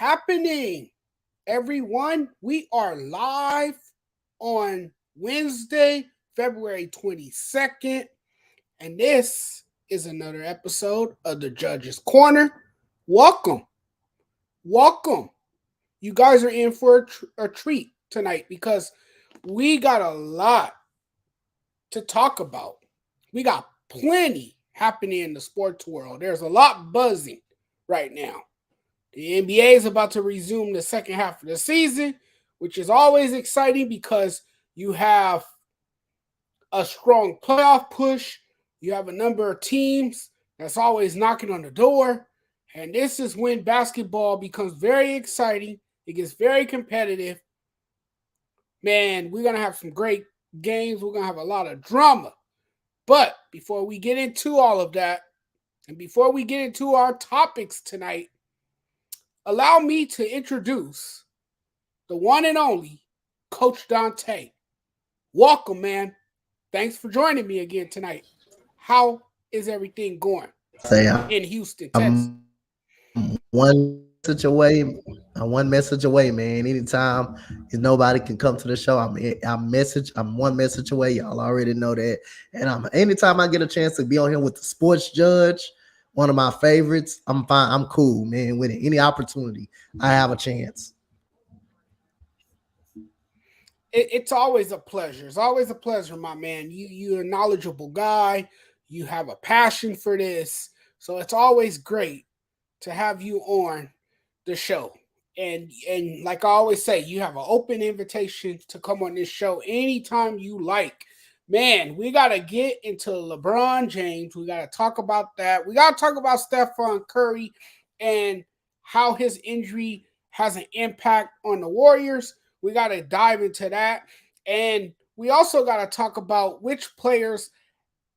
happening, everyone? We are live on Wednesday, February 22nd, and this is another episode of the Judge's Corner. Welcome, welcome. You guys are in for a treat tonight because we got a lot to talk about. We got plenty happening in the sports world. There's a lot buzzing right now. The NBA is about to resume the second half of the season, which is always exciting because you have a strong playoff push. You have a number of teams that's always knocking on the door. And this is when basketball becomes very exciting. It gets very competitive. Man, we're going to have some great games. We're going to have a lot of drama. But before we get into all of that, and before we get into our topics tonight, allow me to introduce the one and only Coach Dante. Welcome, man. Thanks for joining me again tonight. How is everything going in Houston, Texas? I'm one message away, man. Anytime nobody can come to the show, I'm one message away. Y'all already know that. And anytime I get a chance to be on here with the sports judge, one of my favorites, I'm fine. I'm cool, man. With any opportunity, I have a chance. It's always a pleasure. It's always a pleasure, my man. You're a knowledgeable guy. You have a passion for this. So it's always great to have you on the show. And like I always say, you have an open invitation to come on this show anytime you like. Man, we got to get into LeBron James. We got to talk about that. We got to talk about Stephon Curry and how his injury has an impact on the Warriors. We got to dive into that. And we also got to talk about which players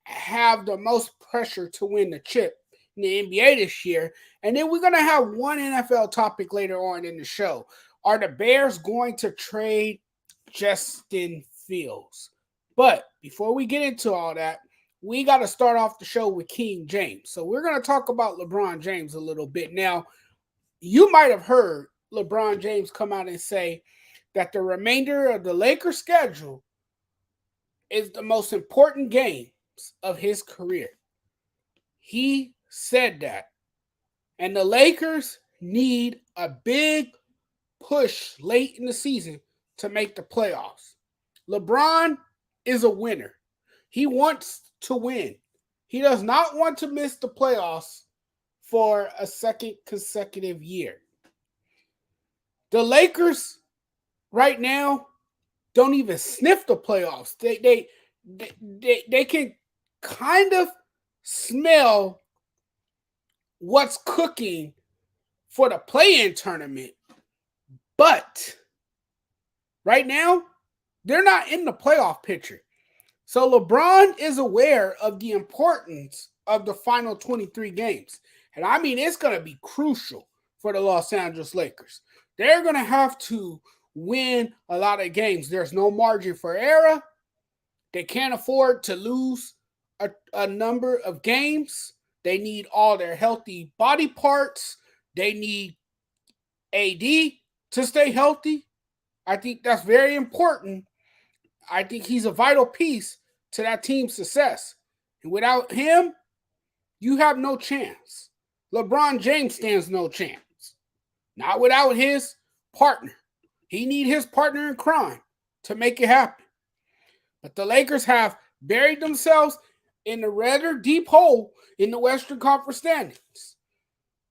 have the most pressure to win the chip in the NBA this year. And then we're going to have one NFL topic later on in the show. Are the Bears going to trade Justin Fields? But before we get into all that, we got to start off the show with King James. So we're going to talk about LeBron James a little bit. Now, you might have heard LeBron James come out and say that the remainder of the Lakers schedule is the most important games of his career. He said that. And the Lakers need a big push late in the season to make the playoffs. LeBron is a winner. He wants to win. He does not want to miss the playoffs for a second consecutive year. The Lakers right now don't even sniff the playoffs. They can kind of smell what's cooking for the play-in tournament. But right now, they're not in the playoff picture. So LeBron is aware of the importance of the final 23 games. And I mean, it's going to be crucial for the Los Angeles Lakers. They're going to have to win a lot of games. There's no margin for error. They can't afford to lose a number of games. They need all their healthy body parts. They need AD to stay healthy. I think that's very important. I think he's a vital piece to that team's success. And without him, you have no chance. LeBron James stands no chance. Not without his partner. He needs his partner in crime to make it happen. But the Lakers have buried themselves in a rather deep hole in the Western Conference standings.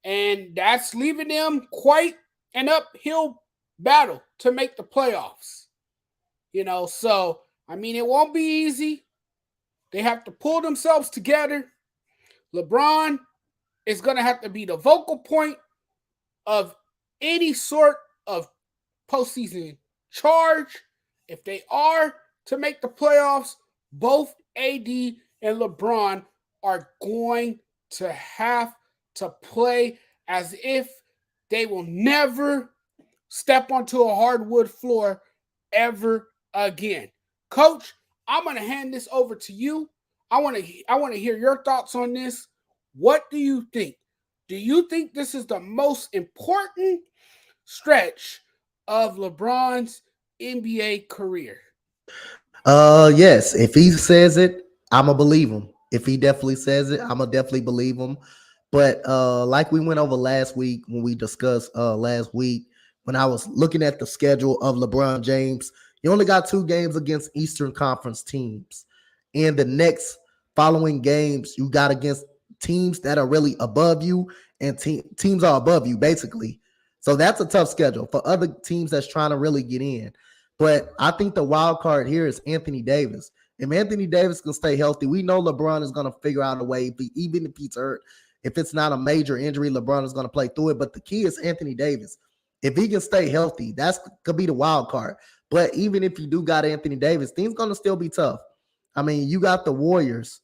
And that's leaving them quite an uphill battle to make the playoffs. So, I mean, it won't be easy. They have to pull themselves together. LeBron is going to have to be the vocal point of any sort of postseason charge. If they are to make the playoffs, both AD and LeBron are going to have to play as if they will never step onto a hardwood floor ever again. Coach, I'm going to hand this over to you. I want to hear your thoughts on this. What do you think? Do you think this is the most important stretch of LeBron's NBA career? Yes. If he says it, I'ma believe him. If he definitely says it, I'ma definitely believe him. But like we went over last week when we discussed last week when I was looking at the schedule of LeBron James, you only got 2 games against Eastern Conference teams. And the next following games you got against teams that are really above you and teams are above you basically. So that's a tough schedule for other teams that's trying to really get in. But I think the wild card here is Anthony Davis. If Anthony Davis can stay healthy, we know LeBron is going to figure out a way, even if he's hurt. If it's not a major injury, LeBron is going to play through it. But the key is Anthony Davis. If he can stay healthy, that's could be the wild card. But even if you do got Anthony Davis, things going to still be tough. I mean, you got the Warriors.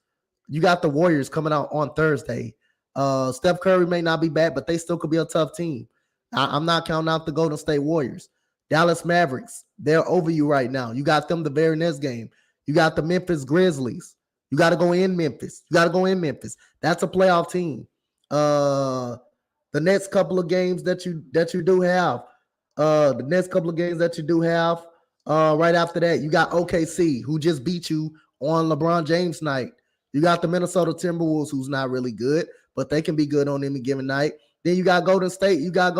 You got the Warriors coming out on Thursday. Steph Curry may not be back, but they still could be a tough team. I'm not counting out the Golden State Warriors. Dallas Mavericks, they're over you right now. You got them the very next game. You got the Memphis Grizzlies. You got to go in Memphis. You got to go in Memphis. That's a playoff team. The next couple of games that you do have, right after that, you got OKC who just beat you on LeBron James night. You got the Minnesota Timberwolves who's not really good, but they can be good on any given night. Then you got Golden State. You got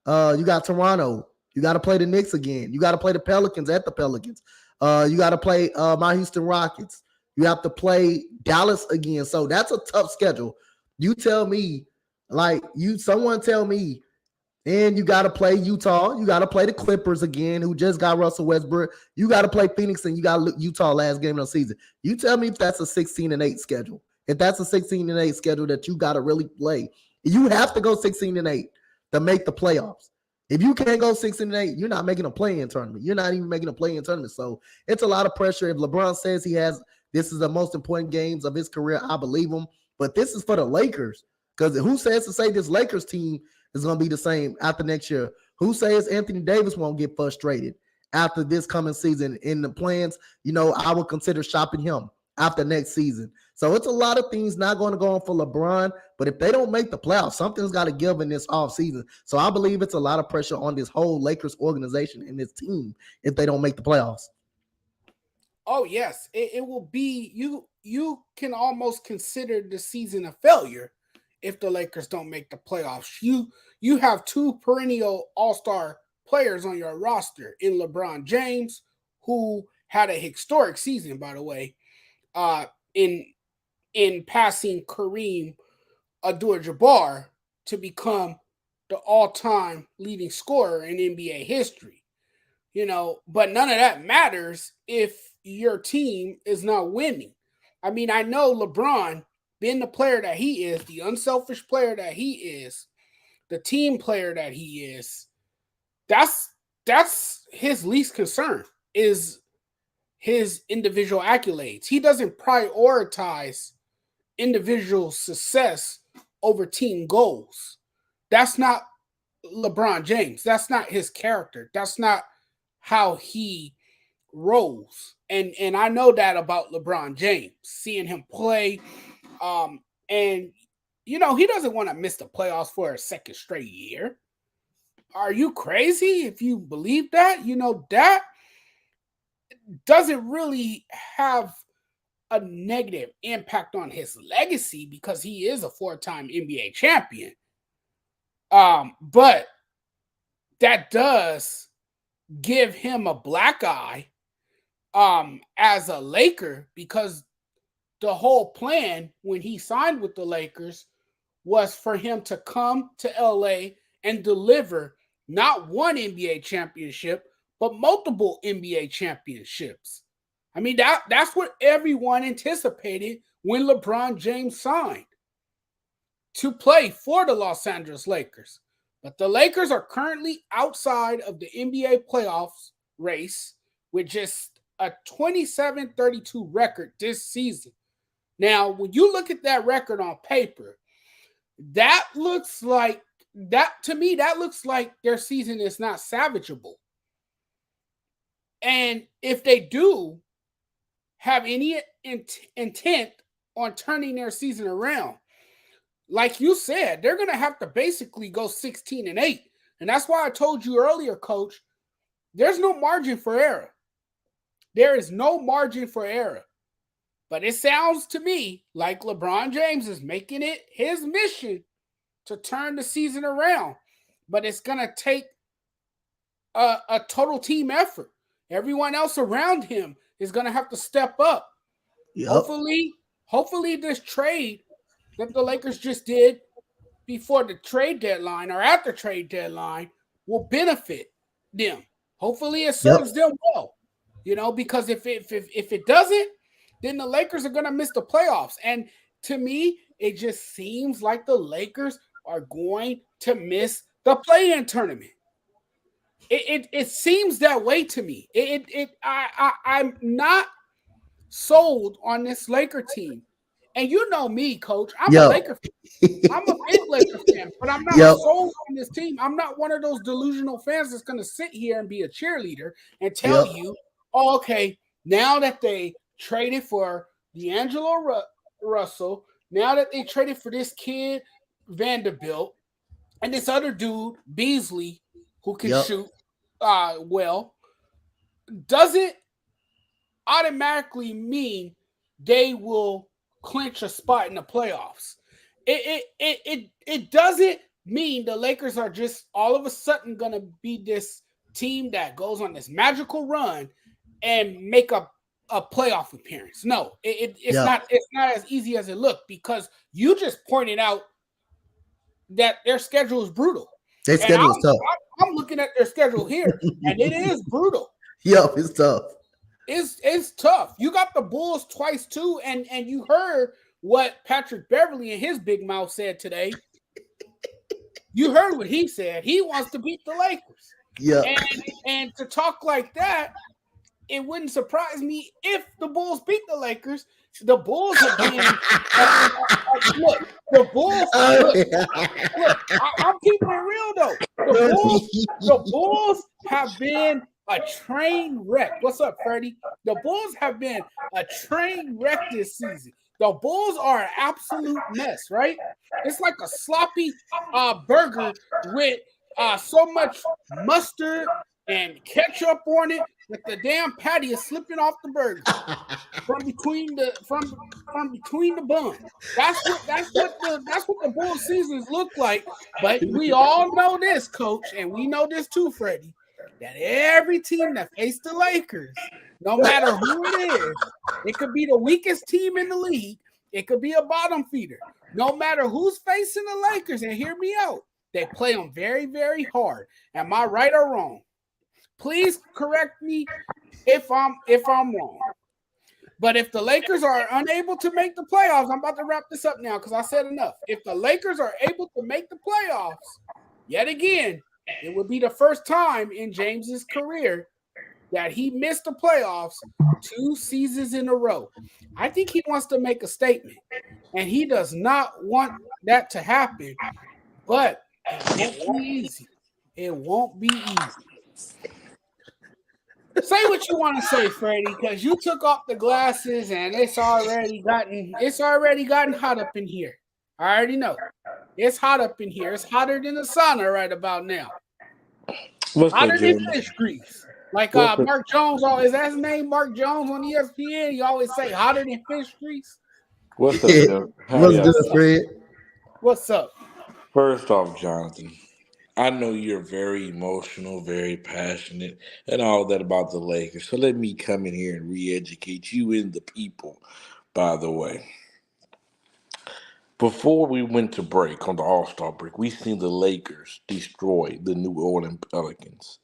Toronto. You got to play the Knicks again. You got to play the Pelicans at the Pelicans. You got to play my Houston Rockets. You have to play Dallas again. So that's a tough schedule. You tell me, someone tell me, and you got to play Utah. You got to play the Clippers again, who just got Russell Westbrook. You got to play Phoenix, and you got Utah last game of the season. You tell me if that's a 16-8 schedule. If that's a 16-8 schedule that you got to really play, you have to go 16-8 to make the playoffs. If you can't go 16-8, you're not making a play-in tournament. You're not even making a play-in tournament. So it's a lot of pressure. If LeBron says this is the most important games of his career, I believe him. But this is for the Lakers. Because who says to say this Lakers team is going to be the same after next year? Who says Anthony Davis won't get frustrated after this coming season? In the plans, I would consider shopping him after next season. So it's a lot of things not going to go on for LeBron, but if they don't make the playoffs, something's got to give in this offseason. So I believe it's a lot of pressure on this whole Lakers organization and this team if they don't make the playoffs. Oh yes, it will be. You can almost consider the season a failure if the Lakers don't make the playoffs. You have 2 perennial All-Star players on your roster in LeBron James, who had a historic season, by the way, in passing Kareem Abdul-Jabbar to become the all-time leading scorer in NBA history. But none of that matters if your team is not winning. I mean, I know LeBron, being the player that he is, the unselfish player that he is, the team player that he is, that's his least concern is his individual accolades. He doesn't prioritize individual success over team goals. That's not LeBron James. That's not his character. That's not how he rolls. And I know that about LeBron James, seeing him play. And he doesn't want to miss the playoffs for a second straight year. Are you crazy if you believe that? That doesn't really have a negative impact on his legacy because he is a 4-time NBA champion. But that does give him a black eye as a Laker, because the whole plan when he signed with the Lakers was for him to come to LA and deliver not one NBA championship, but multiple NBA championships. I mean, that's what everyone anticipated when LeBron James signed to play for the Los Angeles Lakers. But the Lakers are currently outside of the NBA playoffs race with just a 27-32 record this season. Now, when you look at that record on paper, that looks like their season is not salvageable. And if they do have any intent on turning their season around, like you said, they're going to have to basically go 16-8 And that's why I told you earlier, coach, there's no margin for error. There is no margin for error. But it sounds to me like LeBron James is making it his mission to turn the season around. But it's going to take a total team effort. Everyone else around him is going to have to step up. Yep. Hopefully this trade that the Lakers just did before the trade deadline or after trade deadline will benefit them. Hopefully it serves them well. Because if it doesn't, then the Lakers are going to miss the playoffs. And to me, it just seems like the Lakers are going to miss the play-in tournament. It seems that way to me. I'm not sold on this Laker team. And you know me, coach. I'm a Laker fan. I'm a big Laker fan, but I'm not sold on this team. I'm not one of those delusional fans that's going to sit here and be a cheerleader and tell you, oh, okay, now that they traded for D'Angelo Russell, now that they traded for this kid, Vanderbilt, and this other dude, Beasley, who can shoot well, doesn't automatically mean they will clinch a spot in the playoffs. It doesn't mean the Lakers are just all of a sudden going to be this team that goes on this magical run and make a playoff appearance. No, it's not as easy as it looked, because you just pointed out that their schedule is brutal. Their schedule is tough. I'm looking at their schedule here, and it is brutal. Yep, it's tough. It's tough. You got the Bulls twice too, and you heard what Patrick Beverley and his big mouth said today. You heard what he said. He wants to beat the Lakers. Yeah. And to talk like that, it wouldn't surprise me if the Bulls beat the Lakers. The Bulls have been look. The Bulls. Look. I'm keeping it real though. The Bulls have been a train wreck. What's up, Freddie? The Bulls have been a train wreck this season. The Bulls are an absolute mess, right? It's like a sloppy burger with so much mustard and ketchup on it that the damn patty is slipping off the burger from between the bun. That's what the Bulls seasons look like. But we all know this, coach, and we know this too, Freddie, that every team that faced the Lakers, no matter who it is, it could be the weakest team in the league, it could be a bottom feeder. No matter who's facing the Lakers, and hear me out, they play them very, very hard. Am I right or wrong? Please correct me if I'm wrong. But if the Lakers are unable to make the playoffs, I'm about to wrap this up now because I said enough. If the Lakers are able to make the playoffs, yet again, it would be the first time in James's career that he missed the playoffs 2 seasons in a row. I think he wants to make a statement, and he does not want that to happen. But it won't be easy. It won't be easy. Say what you want to say, Freddie, because you took off the glasses and it's already gotten hot up in here. I already know. It's hot up in here. It's hotter than the sauna right about now. Hotter than fish grease. Like Mark Jones, is that his name? Mark Jones on ESPN. You always say hotter than fish grease. What's up, Joe? What's good, Fred? What's up? First off, Jonathan, I know you're very emotional, very passionate, and all that about the Lakers. So let me come in here and re-educate you and the people, by the way. Before we went to break on the All-Star break, we seen the Lakers destroy the New Orleans Pelicans.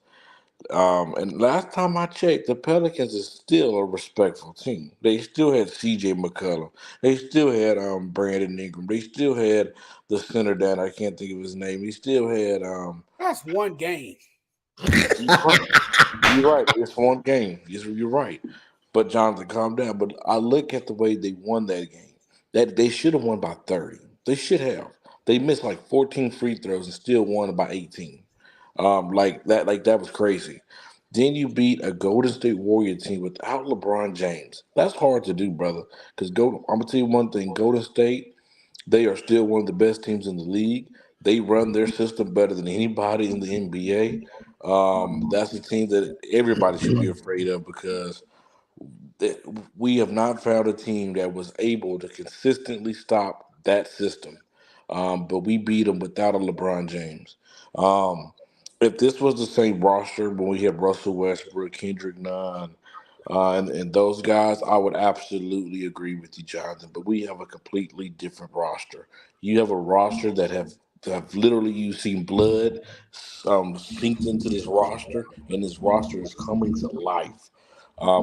And last time I checked, the Pelicans is still a respectful team. They still had C.J. McCollum. They still had Brandon Ingram. They still had the center down. I can't think of his name. He still had That's one game. You're right. It's one game. You're right. But Jonathan, calm down. But I look at the way they won that game. That they should have won by 30. They should have. They missed like 14 free throws and still won by 18. Like that was crazy. Then you beat a Golden State Warrior team without LeBron James. That's hard to do, brother. Because I'm gonna tell you one thing: Golden State, they are still one of the best teams in the league. They run their system better than anybody in the NBA. That's a team that everybody should be afraid of because that we have not found a team that was able to consistently stop that system. But we beat them without a LeBron James. Um, if this was the same roster when we had Russell Westbrook, Kendrick Nunn, and those guys, I would absolutely agree with you, Jonathan. But we have a completely different roster. You have a roster that have literally you've seen blood sinked into this roster, and this roster is coming to life.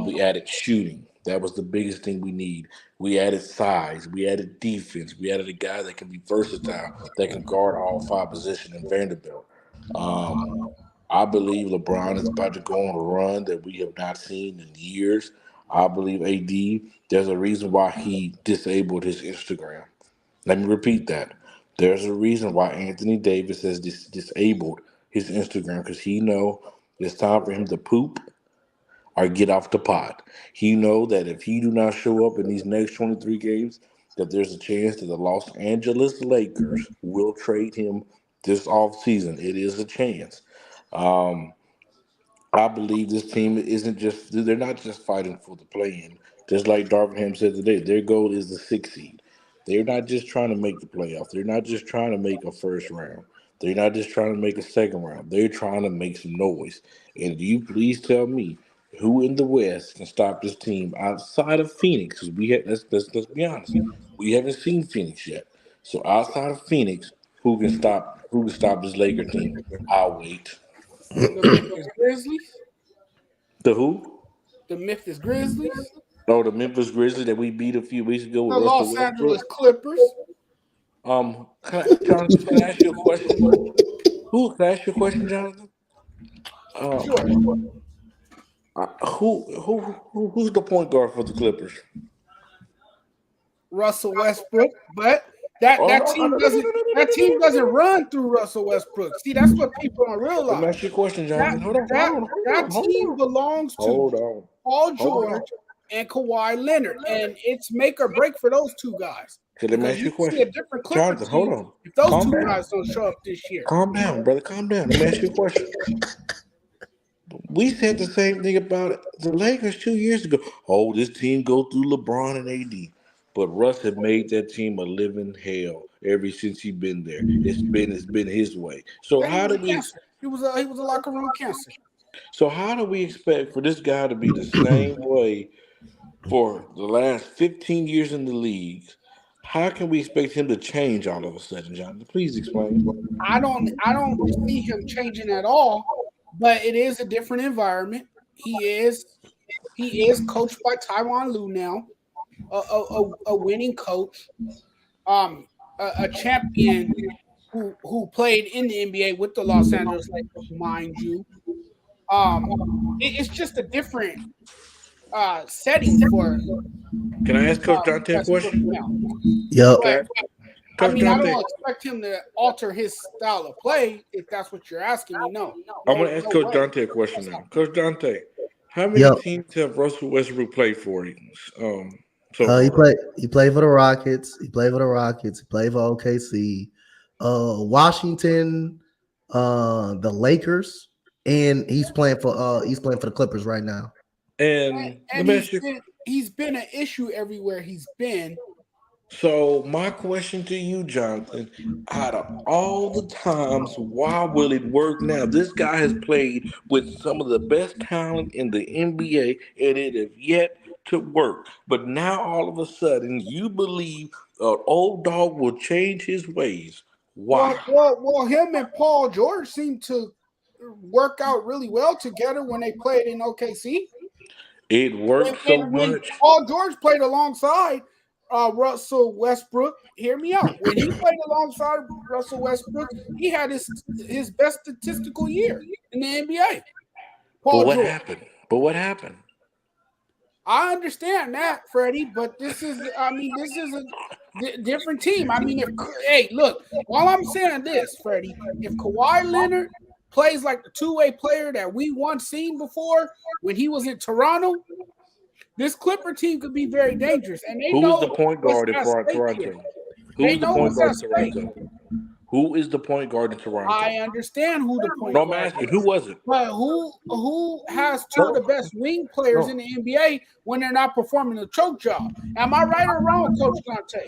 We added shooting. That was the biggest thing we need. We added size. We added defense. We added a guy that can be versatile, that can guard all five positions in Vanderbilt. Um, I believe LeBron is about to go on a run that we have not seen in years. I believe AD, there's a reason why he disabled his Instagram. Let me repeat that. There's a reason why Anthony Davis has disabled his Instagram because he know it's time for him to poop or get off the pot. He know that if he do not show up in these next 23 games, that there's a chance that the Los Angeles Lakers will trade him this offseason. It is a chance. Um, I believe this team isn't just, they're not just fighting for the play-in. Just like Darvin Ham said today, their goal is the sixth seed. They're not just trying to make the playoffs. They're not just trying to make a first round. They're not just trying to make a second round. They're trying to make some noise. And you please tell me who in the West can stop this team outside of Phoenix? Because we had, let's be honest, we haven't seen Phoenix yet. So outside of Phoenix, who can stop this Laker team? I'll wait. The Memphis Grizzlies. The who? The Memphis Grizzlies. Oh, the Memphis Grizzlies that we beat a few weeks ago with The Russell Los Westbrook. Angeles Clippers. Jonathan, can I ask you a question? Can I ask you a question, Jonathan? Um, Sure. who's the point guard for the Clippers? Russell Westbrook, but that Oh that no, no, team no, no, no, no, doesn't no, no, that no, team no, no, doesn't no. run through Russell Westbrook. See, that's what people don't Let me realize. ask you a question, That Jonathan. Hold on, hold that on, hold that on, hold team on, belongs to hold on, Paul hold on. George and Kawhi Leonard, and it's make or break for those two guys Okay, let me because ask you you a see a question, different Clipper Jonathan. Hold team on, if those calm two down, guys don't show up this year. calm down, brother, calm down. Let me ask you a question. We said the same thing about the Lakers 2 years ago. Oh, this team go through LeBron and AD. But Russ had made that team a living hell ever since he been there. It's been his way. So Yeah, he how was do a we cancer. He was a locker room cancer. expect for this guy to be the same way for the last 15 years in the league? How can we expect him to change all of a sudden, Jonathan? Please explain. I don't see him changing at all, but it is a different environment. He is coached by Tyronn Lue now, a winning coach, a champion who played in the NBA with the Los Angeles Lakers, mind you. It's just a different setting for Can I ask Coach Dante a Westbrook question? now. Yep. Can I But ask I Coach mean, I Dante? don't expect him to alter his style of play if that's what you're asking me. No, I'm no, gonna ask no Coach way. Dante a question That's not. now. Coach Dante, how many Yep. teams have Russell Westbrook played for so He far? played for the Rockets. He played for the Rockets. He played for OKC, Washington, the Lakers, and he's playing for the Clippers right now. And let And me ask you. he's been an issue everywhere he's been. So my question to you, Jonathan, out of all the times, why will it work now? This guy has played with some of the best talent in the NBA, and it has yet to work. But now all of a sudden, you believe an old dog will change his ways. Why? Him and Paul George seem to work out really well together when they played in OKC. It worked so When much. Paul George played alongside Russell Westbrook, hear me out. When he played alongside Russell Westbrook, he had his best statistical year in the NBA. But Paul what George. happened? But what happened? I understand that, Freddie, but this is a different team. I mean, hey, look, all I'm saying this, Freddie, if Kawhi Leonard plays like the two-way player that we once seen before when he was in Toronto, this Clipper team could be very dangerous, and they Who is the know point what's guard at for stake here. Toronto? Who They is the know point what's guard at for stake. Toronto? Who is the point guard in Toronto? I understand who the No, point I'm guard asking. Who is, was it? but who has two of No, the best wing players no, in the NBA when they're not performing the choke job? Am I right or wrong, Coach Conte?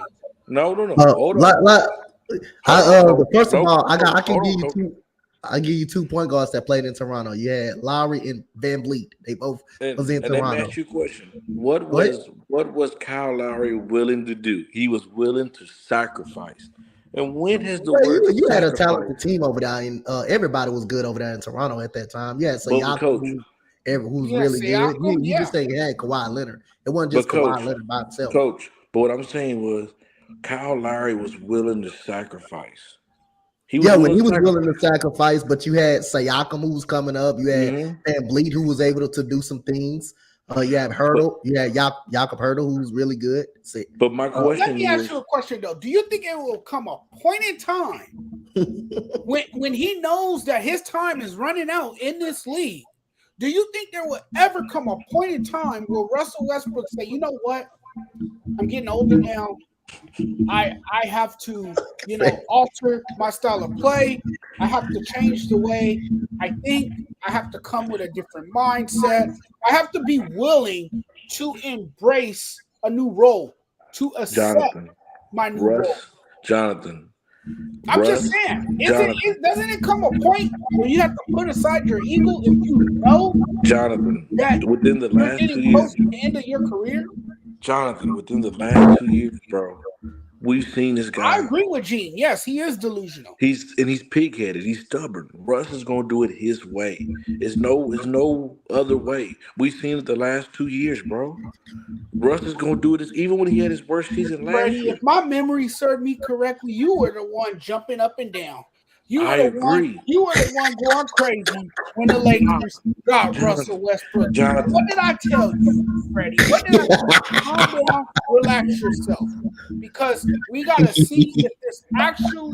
no. Hold on. Like, Hold on, coach. first of Nope. all, Coach. I can Hold give on, you coach. two. I give you 2 point guards that played in Toronto. You had Lowry and Van Vliet. They both was in And let me Toronto. ask you a question. What What? was Kyle Lowry willing to do? He was willing to sacrifice. And when has the Well, word you had a sacrifice? talented team over there, and everybody was good over there in Toronto at that time. Yeah, so But Siakam, coach, who's Yes, really good. Siakam. You Yeah, just think had Kawhi Leonard. It wasn't but just Kawhi coach, Leonard by himself. but what I'm saying was Kyle Lowry was willing to sacrifice. He was Yeah, when willing he to was willing to sacrifice. sacrifice, but you had Siakam who was coming up. You had Hmm. Van Vliet who was able to do some things. You had But Hurdle. You had Jakob Hurdle who's really good. See, but my let question me ask you is, a question though. Do you think it will come a point in time when he knows that his time is running out in this league? Do you think there will ever come a point in time where Russell Westbrook say, you know what, I'm getting older now. I have to, alter my style of play. I have to change the way I think. I have to come with a different mindset. I have to be willing to embrace a new role, to accept Jonathan, my new role. Russ, Jonathan, I'm just Russ, saying, Jonathan, doesn't it come a point where you have to put aside your ego if you know Jonathan. that Within the you're last getting 2 years, close to the end of your career? Jonathan. Within the last 2 years, bro, we've seen this I guy. agree with Gene. Yes, he is delusional. He's pig-headed. He's stubborn. Russ is gonna do it his way. It's no other way. We've seen it the last 2 years, bro. Russ is gonna do it even when he had his worst season last Freddie, if year. my memory served me correctly, you were the one jumping up and down. You were I the one. agree. You were the one going crazy when the Jon- Lakers got Russell Jonathan, Westbrook. What Jonathan, did I tell you, Freddie? What did I tell you? Calm down, relax yourself, because we got to see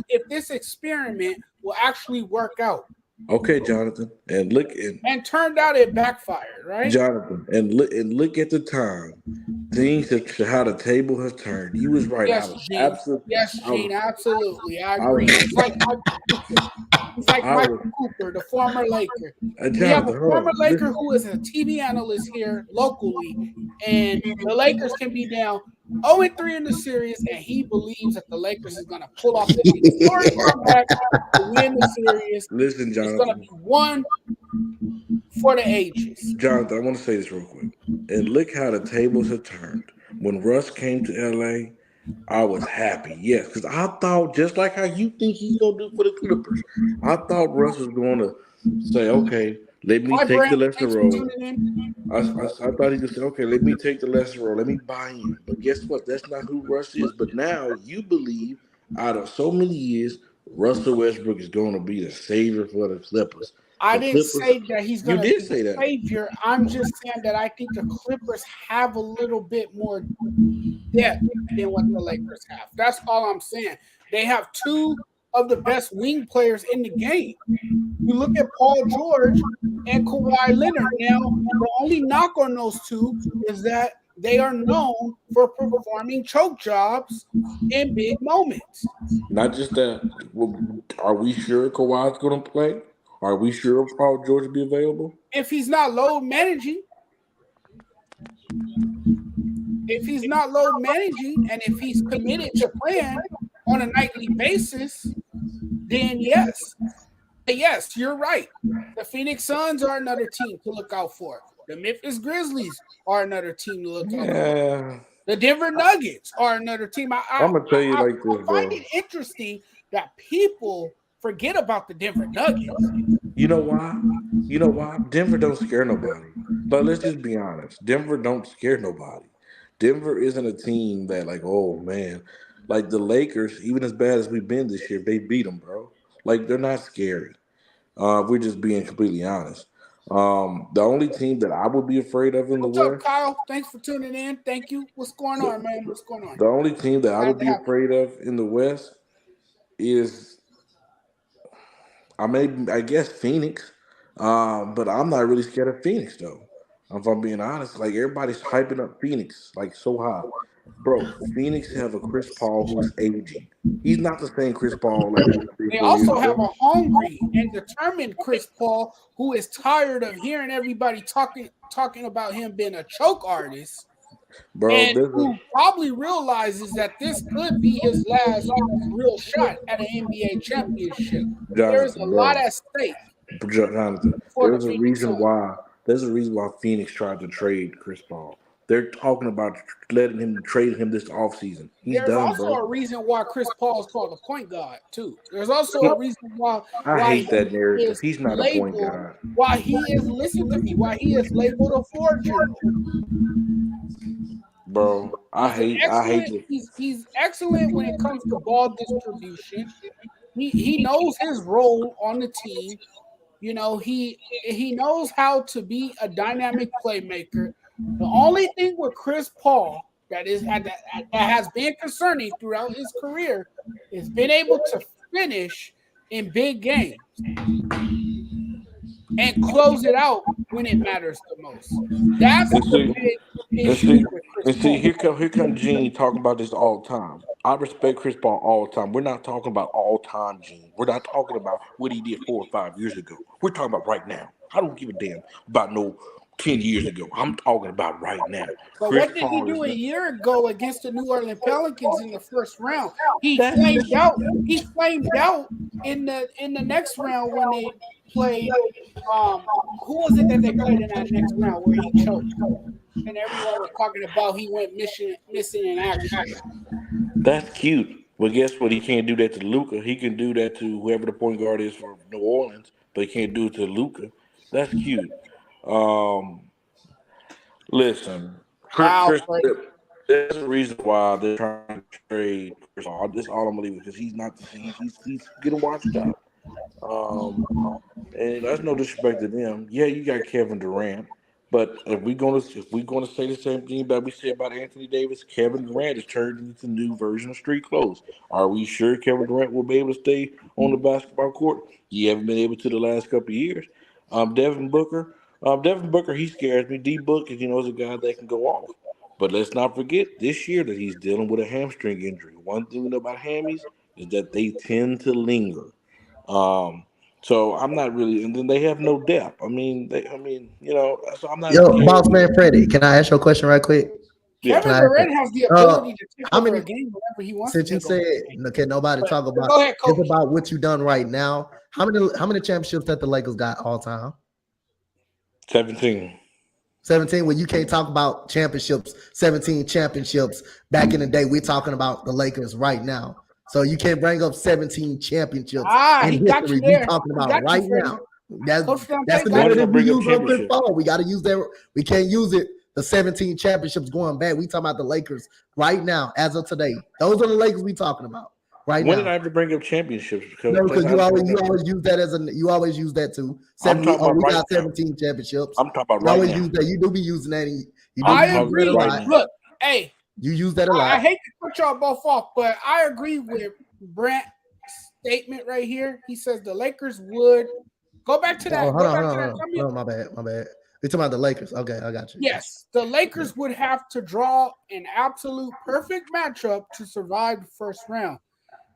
if this experiment will actually work out. okay, Jonathan, and look and And turned out it backfired, right? Jonathan, and look at the time. Things have how the table has turned. You was right. Yes, Gene. Yes, I was, Gene. Absolutely, I I was, agree. He's like Michael Cooper. He's like I was. Michael Cooper, the former Laker. We have a Jonathan, hold former on. Laker who is a TV analyst here locally, and the Lakers can be down 0-3 in the series, and he believes that the Lakers is going to pull off this historic comeback to win the series. Listen, It's going to Jonathan. be one for the ages. Jonathan, I want to say this real quick. And look how the tables have turned. When Russ came to LA, I was happy. Yes, because I thought just like how you think he's gonna do for the Clippers, I thought Russ was going to say, "Okay, let me Hi, take the Brent. lesser Thanks for role." tuning in. I thought he could say, "Okay, let me take the lesser role. Let me buy in." But guess what? That's not who Russ is. But now you believe, out of so many years, Russell Westbrook is going to be the savior for the Clippers. I The didn't Clippers. say that he's You going to did be say the that. savior. I'm just saying that I think the Clippers have a little bit more depth than what the Lakers have. That's all I'm saying. They have two of the best wing players in the game. You look at Paul George and Kawhi Leonard. Now, the only knock on those two is that they are known for performing choke jobs in big moments. Not just that. Are we sure Kawhi's going to play? Are we sure Paul George will be available? If he's not load managing, and if he's committed to playing on a nightly basis, then yes. Yes, you're right. The Phoenix Suns are another team to look out for. The Memphis Grizzlies are another team to look out for. Yeah. The Denver Nuggets are another team. I'm gonna tell you like I this, find bro. it interesting that people forget about the Denver Nuggets. You know why? You know why? Denver don't scare nobody. But let's just be honest. Denver don't scare nobody. Denver isn't a team that like, oh man, like the Lakers. Even as bad as we've been this year, they beat them, bro. Like they're not scary. We're just being completely honest. The only team that I would be afraid of in the What's up, West, Kyle? Thanks for tuning in. Thank you. What's going the, on, man? What's going on? the only team that I Glad would to be have you. afraid of in the West is I guess Phoenix. But I'm not really scared of Phoenix though. If I'm being honest, like everybody's hyping up Phoenix like so high. Bro, Phoenix have a Chris Paul who's aging. He's not the same Chris Paul like he was three, They 4 years also have ago. a hungry and determined Chris Paul who is tired of hearing everybody talking about him being a choke artist, Bro, and there's a who probably realizes that this could be his last real shot at an NBA championship. There is a Jonathan, lot bro. at stake Jonathan, for the there's a Phoenix reason Suns. why. There's a reason why Phoenix tried to trade Chris Paul. They're talking about letting him trade him this offseason. He's There's done, also bro. a reason why Chris Paul is called a point guard too. There's also a reason I why hate that he narrative. is He's not a point labeled guard, why he is listen to me why he is labeled a floor general. bro. I hate this. He's excellent when it comes to ball distribution. He knows his role on the team. You know, he knows how to be a dynamic playmaker. The only thing with Chris Paul that has been concerning throughout his career is being able to finish in big games and close it out when it matters the most. That's And the see, big and issue see, with Chris and see. Paul. Here come Gene talking about this all the time. I respect Chris Paul all the time. We're not talking about all time Gene. We're not talking about what he did 4 or 5 years ago. We're talking about right now. I don't give a damn about no 10 years ago. I'm talking about right now. But Chris what did he Paul is do a not. year ago against the New Orleans Pelicans in the first round? He That's flamed out. He flamed out in the next round when they played. Who was it that they played in that next round where he choked and everyone was talking about he went missing in action? that's cute. But guess what? He can't do that to Luca. He can do that to whoever the point guard is for New Orleans, but he can't do it to Luca. That's cute. Um, Listen, Wow, Chris, Freddie. there's a reason why they're trying to trade Chris Paul. This all I'm believing because he's not the he's getting washed up. Um, and that's no disrespect to them. Yeah, you got Kevin Durant, but if we gonna say the same thing that we said about Anthony Davis, Kevin Durant is turned into the new version of street clothes. Are we sure Kevin Durant will be able to stay on the basketball court? He haven't been able to the last couple of years. Devin Booker, he scares me. D Book is a guy that can go off. But let's not forget this year that he's dealing with a hamstring injury. One thing we know about hammies is that they tend to linger. Um, so I'm not really, and then they have no depth. So I'm not Yo, scared. boss man Freddie, can I ask you a question right quick? Yeah, Can Kevin I ask Durant you, has the uh, ability to take how over many, a game whenever he wants to since you take over said a game. can nobody talk But about go ahead, it's coach. about what you done right now? How many championships that the Lakers got all time? 17. 17. When you can't talk about championships, 17 championships back in the day. We're talking about the Lakers right now. So you can't bring up 17 championships He in got you history. We there. talking He about got you, right Freddie. now. That's Coach that's Dante the got When did I you. narrative we bring up use on Chris championship? Paul. We got to use that. We can't use it. The 17 championships going back. We talking about the Lakers right now, as of today. Those are the Lakers we talking about right When did now. I ever bring up championships? Because No, that's because I you just always want you to know. always use that as you always use that too. I'm 70. talking Oh, about we right got now. 17 championships. I'm talking about You right always now. use that. You do be using that. And you do I'm I use that talking a agree. right lot. now. Look, hey, You use that a I lot. hate to put y'all both off, but I agree with Brent's statement right here. He says the Lakers would go back to Oh, that. hold Go on, back hold to on, that. hold on. Tell me. No, my bad, my bad. We're talking about the Lakers. Okay, I got you. Yes, the Yeah. Lakers would have to draw an absolute perfect matchup to survive the first round.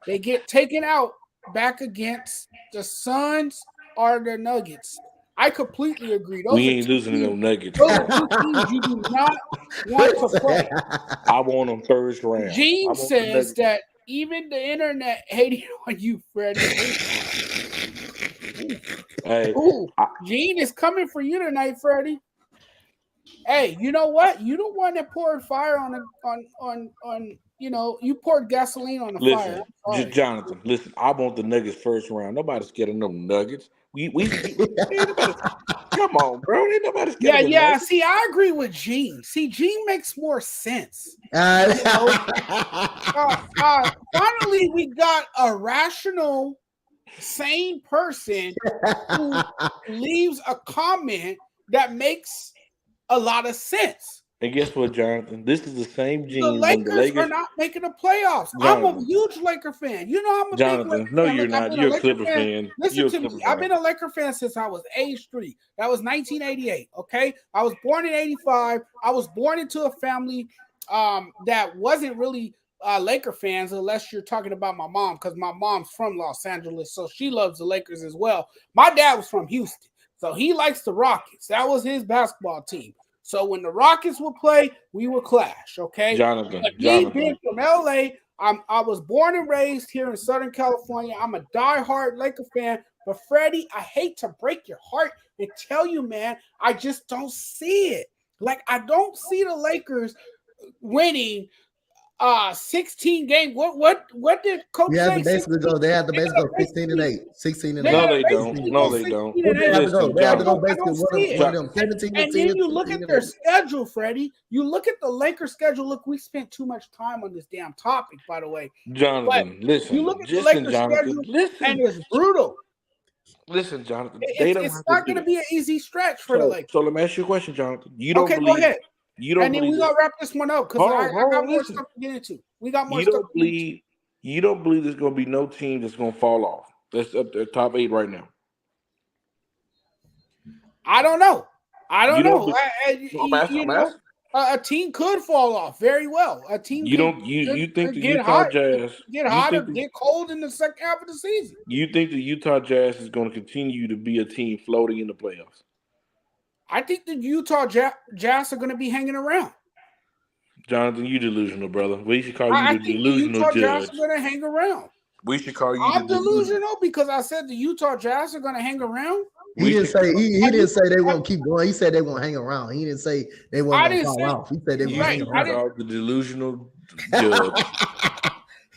They get taken out back against the Suns or the Nuggets. I completely agree. We ain't losing to no Nuggets, Those are bro. two teams you do not want to play. I want them first round. I Gene want the says Nuggets. that even the internet hating on you, Freddie. Hey, Ooh, I, Gene is coming for you tonight, Freddie. Hey, you know what? You the one that poured fire on you poured gasoline on the fire. listen, I'm sorry. Jonathan. Listen, I want the Nuggets first round. Nobody's scared of no Nuggets. Ain't nobody. Come on, bro. Ain't nobody scared of the Yeah. Nuggets. See, I agree with Gene. See, Gene makes more sense. Uh, You know, finally, we got a rational, sane person who leaves a comment that makes a lot of sense. And guess what, Jonathan? This is the same The gene when the Lakers are Lakers. not making the playoffs. I'm a Jonathan, huge Laker fan. You know, I'm a big Jonathan. Laker No, fan. you're Look, I've not. been a You're a Laker Clipper fan. fan. Listen You're a to me. Clipper I've fan. been a Laker fan since I was age 3. That was 1988. Okay, I was born in '85. I was born into a family that wasn't really Laker fans, unless you're talking about my mom, because my mom's from Los Angeles, so she loves the Lakers as well. My dad was from Houston, so he likes the Rockets. That was his basketball team. So when the Rockets would play, we would clash. Okay, but me being from LA, I was born and raised here in Southern California. I'm a diehard Laker fan. But Freddie, I hate to break your heart and tell you, man, I just don't see it. Like, I don't see the Lakers winning 16 games. What did Coach You have say? to basically go. They have to basically go 16-8, 16-8. No, they don't. No, they don't. They have to go. Listen, They have to go Jonathan. basically one of them 17 And then you look at their schedule, Freddie. You look at the Lakers schedule. Look, we spent too much time on this damn topic, by the way. Jonathan, listen. You look at the Listen, Lakers Jonathan. schedule, Listen. and it's brutal. Listen, Jonathan. It's not going to be an easy stretch for the Lakers. So let me ask you a question, Jonathan. You don't believe? Go ahead. You don't and then believe? We gotta wrap this one up because I got more listen. stuff to get into. We got more You stuff. don't believe? You don't believe there's going to be no team that's going to fall off? That's up there, top 8 right now. I don't know. A team could fall off very well. A team. You think the Utah Jazz get hot or get cold in the second half of the season? You think the Utah Jazz is going to continue to be a team floating in the playoffs? I think the Utah Jazz are going to be hanging around. Jonathan, you delusional, brother. We should call you I the think delusional the Utah judge. Jazz are going to hang around. We should call you. I'm delusional because I said the Utah Jazz are going to hang around. He didn't say they won't keep going. He said they won't hang around. He didn't say they won't fall off. He said they won't hang around. The delusional judge.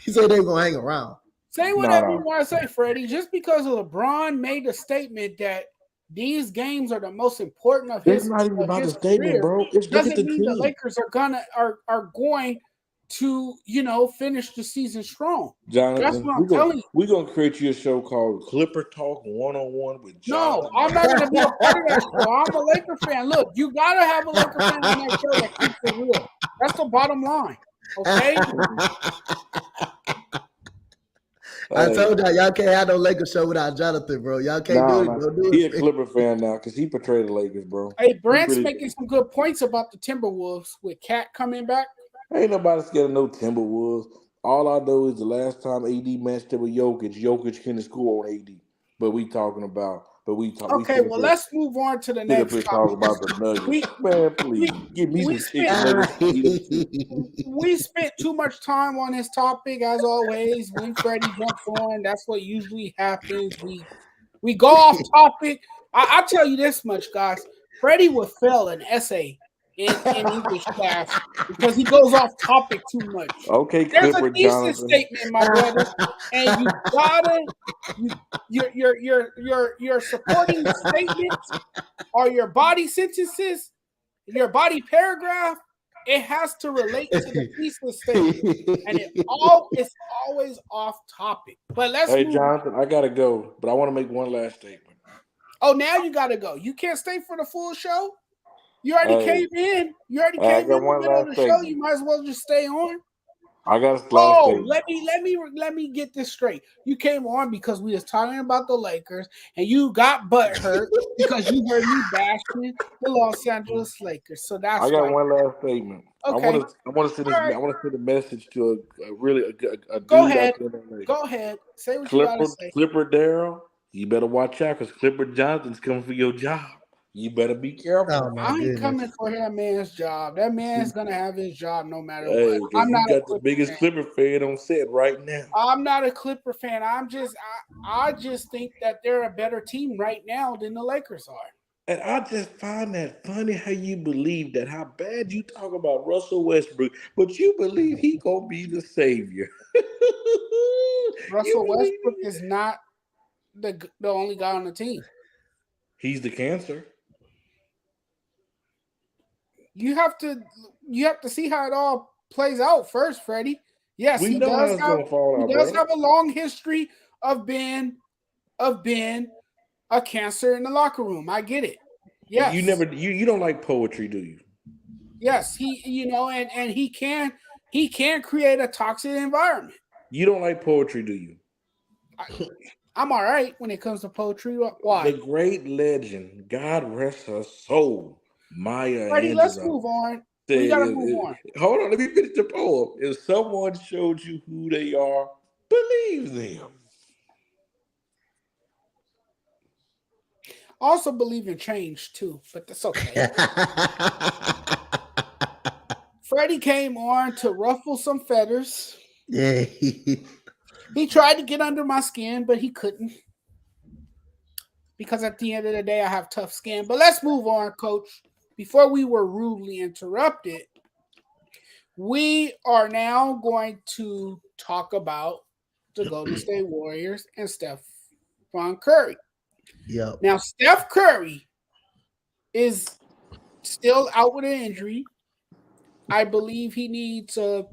He said they won't hang around. Say whatever you want to say, Freddie. Just because LeBron made a statement that these games are the most important of his. It's not even about the statement, career, bro. It doesn't mean the Lakers are going to finish the season strong. Jonathan, that's what I'm telling you. We're gonna create you a show called Clipper Talk 101 with Jonathan. No, I'm not gonna be a part of that show. I'm a Laker fan. Look, you gotta have a Laker fan on that show that keeps it real. That's the bottom line. Okay. I told y'all can't have no Lakers show without Jonathan, bro. Y'all can't do it. Don't do it. He a Clipper fan now because he portrayed the Lakers, bro. Hey, Brent's making some good points about the Timberwolves with Cat coming back. Ain't nobody scared of no Timberwolves. All I know is the last time AD matched up with Jokic couldn't score on AD. Okay, well, let's move on to the next topic. Talk about the Nuggets. Man, please give me some We spent too much time on this topic, as always. When Freddie jumps on, that's what usually happens. We go off topic. I'll tell you this much, guys. Freddie would fail an essay in English class because he goes off topic too much. Okay, there's a thesis statement, my brother, and you gotta your supporting statements or your body sentences, your body paragraph. It has to relate to the thesis statement, and it's always off topic. But Jonathan, I gotta go, but I want to make one last statement. Oh, now you gotta go. You can't stay for the full show. You already came in. You already came in the middle of the show. You might as well just stay on. I got a statement. Let me get this straight. You came on because we was talking about the Lakers, and you got butthurt because you heard me bashing the Los Angeles Lakers. So that's. I got one last statement. Okay. I want to send this. I want to send a message to a Go ahead. Go ahead. Say what you gotta say. Clipper Darryl, you better watch out because Clipper Jonathan's coming for your job. You better be careful. Oh, I ain't coming for that man's job. That man's gonna have his job no matter what. I'm not the biggest Clipper fan on set right now. I'm not a Clipper fan. I just think that they're a better team right now than the Lakers are. And I just find that funny how you believe that, how bad you talk about Russell Westbrook, but you believe he gonna be the savior. Russell Westbrook is not the only guy on the team. He's the cancer. You have to see how it all plays out first, Freddie. Yes, he does have a long history of being a cancer in the locker room. I get it. Yes. You don't like poetry, do you? Yes, and he can create a toxic environment. You don't like poetry, do you? I'm all right when it comes to poetry. Why? The great legend, God rest her soul, Maya Freddie, Angelou. let's move on. We Said, gotta move on. hold on, let me finish the poem. If someone showed you who they are, believe them. I also believe in change too, but that's okay. Freddie came on to ruffle some feathers. Yeah. He tried to get under my skin, but he couldn't because at the end of the day, I have tough skin. But let's move on, Coach. Before we were rudely interrupted, we are now going to talk about the Golden State Warriors and Stephon Curry. Yep. Now, Steph Curry is still out with an injury. I believe he needs a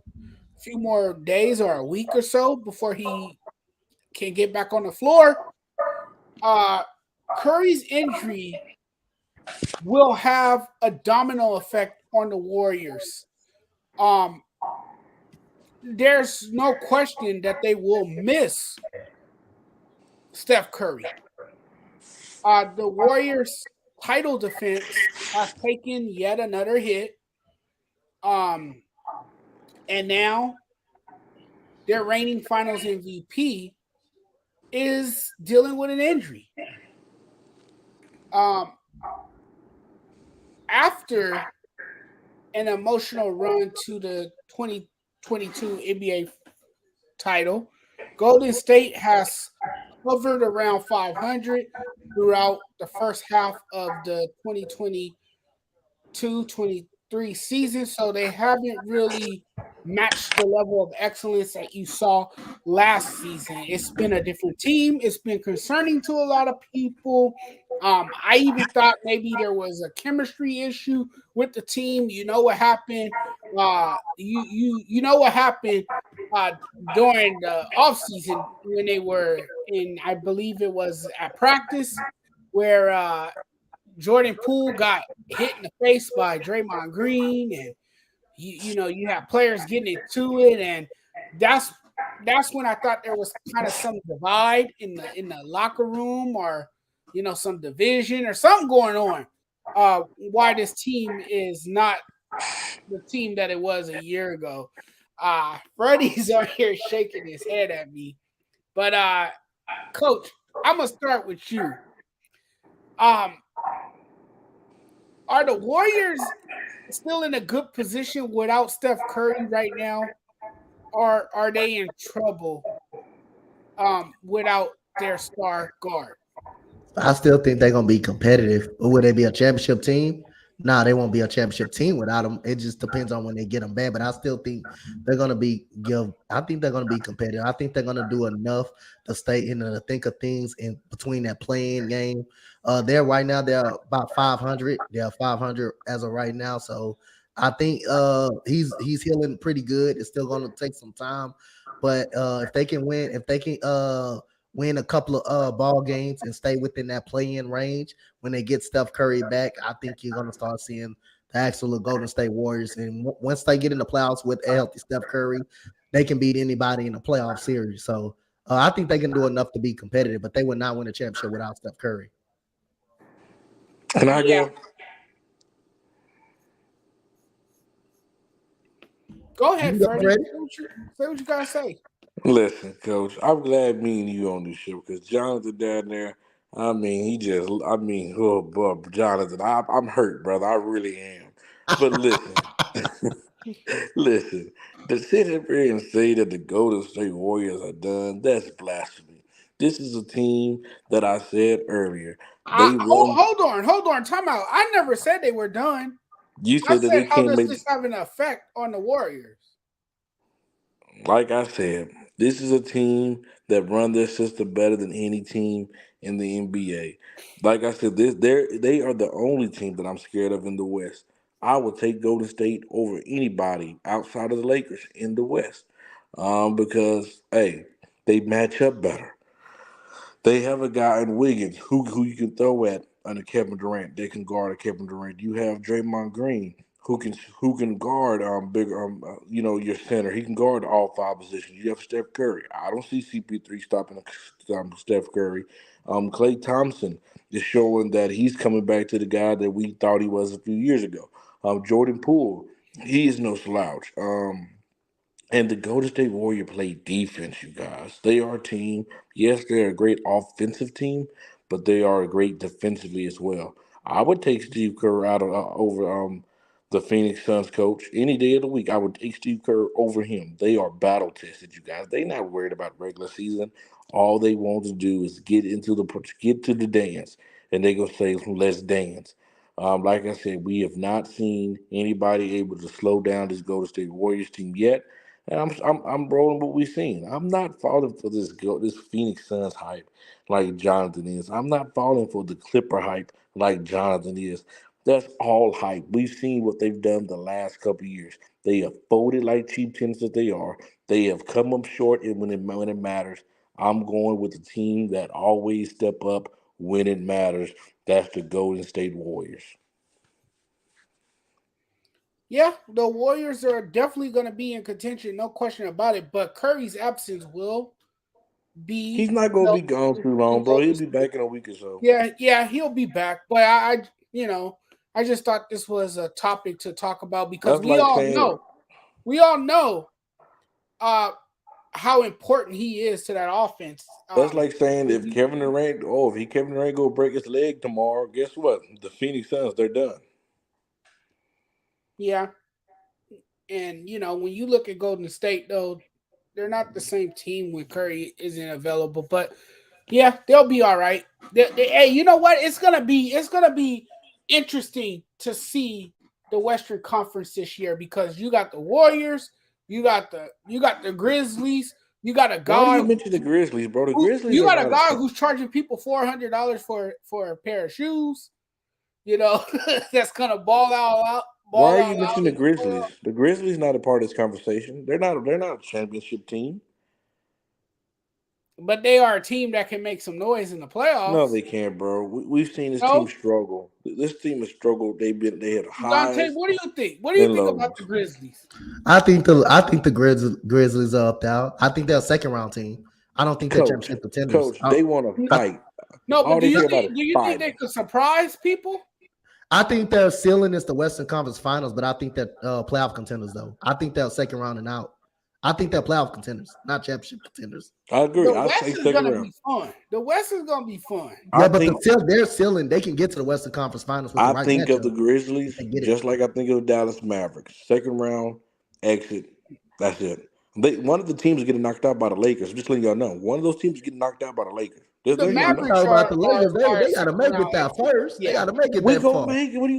few more days or a week or so before he can get back on the floor. Uh, Curry's injury will have a domino effect on the Warriors. Um, there's no question that they will miss Steph Curry. The Warriors' title defense has taken yet another hit. Um, and now their reigning finals MVP is dealing with an injury. Um, after an emotional run to the 2022 NBA title, Golden State has hovered around 500 throughout the first half of the 2022-23 season. So they haven't really matched the level of excellence that you saw last season. It's been a different team. It's been concerning to a lot of people. I even thought maybe there was a chemistry issue with the team. You know what happened? You know what happened uh, during the offseason when they were in, I believe it was at practice, where Jordan Poole got hit in the face by Draymond Green, and you have players getting into it, and that's when I thought there was kind of some divide in the locker room, or some division or something going on. Why this team is not the team that it was a year ago. Freddie's on here shaking his head at me, but Coach, I'm gonna start with you. Um, are the Warriors still in a good position without Steph Curry right now, or are they in trouble without their star guard? I still think they're gonna be competitive. But will they be a championship team? Nah, they won't be a championship team without them. It just depends on when they get them back. But I still think they're gonna be give. I think they're gonna be competitive. I think they're gonna do enough to stay in the think of things in between that playing game. They're right now they're about 500. They're 500 as of right now. So I think he's healing pretty good. It's still gonna take some time, but if they can win, if they can win a couple of ball games and stay within that play-in range when they get Steph Curry back, I think you're gonna start seeing the actual Golden State Warriors. And once they get in the playoffs with a healthy Steph Curry, they can beat anybody in the playoff series. So I think they can do enough to be competitive, but they would not win a championship without Steph Curry. Can I Yeah, go? go You ahead, can go Freddie. ready. Say what you gotta say. Listen, Coach, I'm glad me and you on this show because Jonathan down there, I mean, oh, but Jonathan, I'm hurt, brother. I really am. But listen, listen, to sit up here and say that the Golden State Warriors are done, that's blasphemy. This is a team that I said earlier. They run. Hold on, time out. I never said they were done. You I said that said, they how can't does make. this have an effect on the Warriors? Like I said, this is a team that run their system better than any team in the NBA. Like I said, they are the only team that I'm scared of in the West. I would take Golden State over anybody outside of the Lakers in the West, because hey, they match up better. They have a guy in Wiggins who you can throw at under Kevin Durant. They can guard a Kevin Durant. You have Draymond Green who can guard bigger your center. He can guard all five positions. You have Steph Curry. I don't see CP3 stopping Steph Curry. Clay Thompson is showing that he's coming back to the guy that we thought he was a few years ago. Jordan Poole. He is no slouch. And the Golden State Warrior play defense, you guys. They are a team. Yes, they're a great offensive team, but they are great defensively as well. I would take Steve Kerr out of over the Phoenix Suns coach any day of the week. I would take Steve Kerr over him. They are battle tested, you guys. They not worried about regular season. All they want to do is get to the dance, and they gonna say let's dance. Like I said, we have not seen anybody able to slow down this Golden State Warriors team yet. And I'm rolling what we've seen. I'm not falling for this Phoenix Suns hype like Jonathan is. I'm not falling for the Clipper hype like Jonathan is. That's all hype. We've seen what they've done the last couple of years. They have folded like cheap tennis that they are. They have come up short and when it matters. I'm going with the team that always step up when it matters. That's the Golden State Warriors. Yeah, the Warriors are definitely going to be in contention, no question about it. But Curry's absence will be, He's not you gonna know, be gone too long, bro. He'll be back in a week or so. yeah, he'll be back. But I just thought this was a topic to talk about because That's like saying we all know, uh, how important he is to that offense. That's like saying if Kevin Durant go break his leg tomorrow, guess what? The Phoenix Suns, they're done. Yeah, and when you look at Golden State, though, they're not the same team when Curry isn't available. But yeah, they'll be all right. Hey, you know what? It's gonna be interesting to see the Western Conference this year because you got the Warriors, you got the Grizzlies, you got a Why do guy you mention the Grizzlies, bro? The who Grizzlies you are got a not a guy team. who's charging people $400 for a pair of shoes. You know, that's gonna Why ball are out you mentioning the Grizzlies? The Grizzlies not a part of this conversation. They're not a championship team. but they are a team that can make some noise in the No, playoffs. they can't, bro. We've seen this team No, struggle. This team has struggled. They had Dante, highs what do you think? What do you and think about lows. the Grizzlies? I think the Grizzlies are up there. I think they're a second round team. I don't think they're Coach, championship contenders. coach, they want to I, fight. No, but All do they you care about think is do you think they fighting. could surprise people? I think their ceiling is the Western Conference Finals, but I think that playoff contenders though. I think they're second round and out. I think they're playoff contenders, not championship contenders. I agree. The I say West is second gonna round. be fun. The West is gonna be fun. I Yeah, but think their ceiling, they can get to the Western Conference Finals with the I right think of the matchup if Grizzlies they get it. just like I think of the Dallas Mavericks. Second round exit. That's it. One of the teams is getting knocked out by the Lakers. I'm just letting y'all know. One of those teams is getting knocked out by the Lakers. Just The letting y'all know. Mavericks Talk about are the are, Lakers, are a they got to second make round it that exit. first. They Yeah. got to make it We that gonna far. make it. What are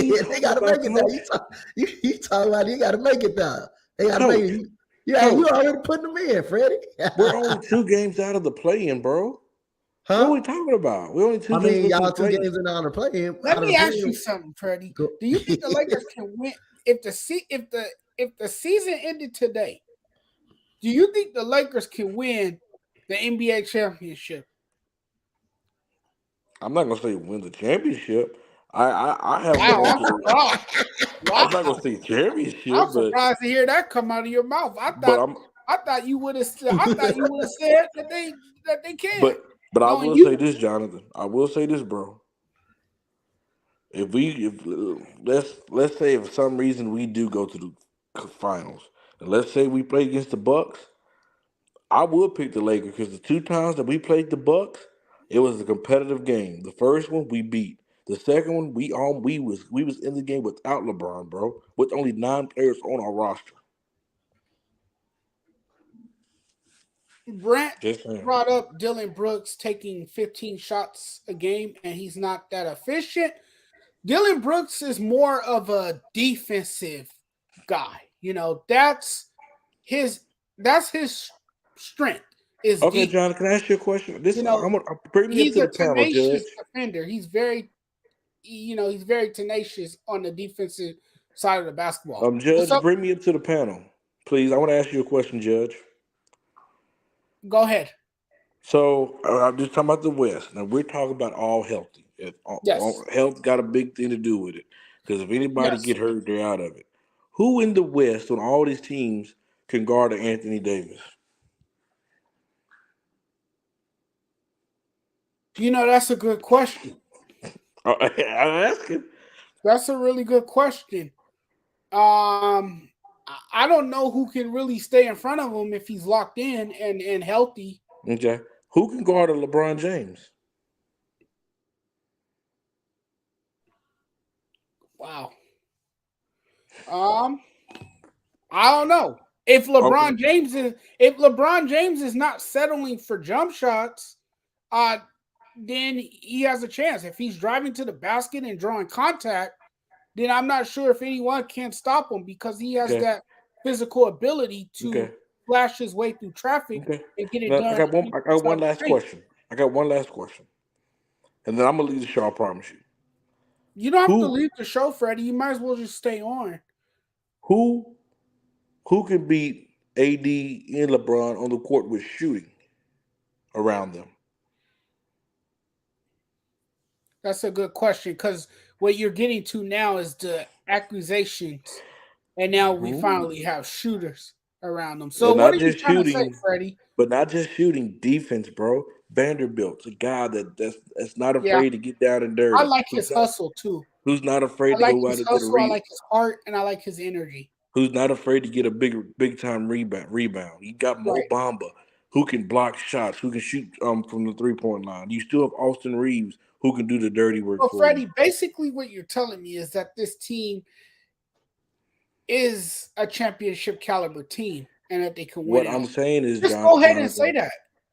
you They talking got to about, make it there. coach? You talking about you got to make it there. They got to make Coach, it. Yeah, you coach, already putting them in, Freddie. we're only 2 games out of the play-in, bro. What are Huh? we talking about? We're only two I games mean, away from the y'all two play-in. games in out of play. Let Out of me the ask you play. something, Freddie. Go. Do you think the Lakers can win if the season ended today? Do you think the Lakers can win the NBA championship? I'm not gonna say win the championship. I have them Wow, going I'm to the. surprised. I'm not gonna Wow, say I'm championship, surprised to hear that come out of your mouth. I but thought I'm I thought you would have said that they can. but but I Knowing will say you, this, Jonathan. I will say this, bro. If let's say if for some reason we do go to the finals, and let's say we play against the Bucks, I would pick the Lakers because the 2 times that we played the Bucks, it was a competitive game. The first one we beat. The second one we was in the game without LeBron, bro, with only 9 players on our roster. Brent Just saying. brought up Dylan Brooks taking 15 shots a game, and he's not that efficient. Dylan Brooks is more of a defensive guy. His that's his strength is Okay, deep. John, can I ask you a question? You know, Bring me up he's to a the panel, Judge. tenacious defender. He's very tenacious on the defensive side of the basketball. What's Judge, up? bring me up to the panel, please. I want to ask you a question, Judge. Go ahead. So I'm just talking about the West. Now we're talking about all healthy. Yes. Health got a big thing to do with it. Because if anybody Yes. get hurt, they're out of it. Who in the West on all these teams can guard Anthony Davis? That's a good question. I'm asking. That's a really good question. I don't know who can really stay in front of him if he's locked in and healthy. Okay. Who can guard a LeBron James? Wow. Um, I don't know. Okay. If LeBron James is not settling for jump shots, uh, then he has a chance. If he's driving to the basket and drawing contact, then I'm not sure if anyone can stop him because he has Okay. that physical ability to Okay. flash his way through traffic Okay. and get it Now done I got inside one the last paint. question. I got one last question. And then I'm gonna leave the show, I promise you. You don't have to Who leave the show, Freddie. You might as well just stay on. who who can beat AD and LeBron on the court with shooting around them? That's a good question because what you're getting to now is the accusations, and now we Who? finally have shooters around them. So, And what not are you just trying to say, shooting, Freddie? but not just shooting, defense, bro. Vanderbilt's a guy that's not Yeah, afraid to get down and I dirty. like his hustle too. Who's not afraid I to like go his out and get a hustle. I read? like his heart, and I like his energy. Who's not afraid to get a big time rebound. You got Mo Right. Bamba, who can block shots, who can shoot from the 3-point line. You still have Austin Reeves, who can do the dirty work So, for you. Freddie, basically, what you're telling me is that this team is a championship caliber team, and that they can win What it I'm all. saying is, Just go ahead and say Jonathan. that.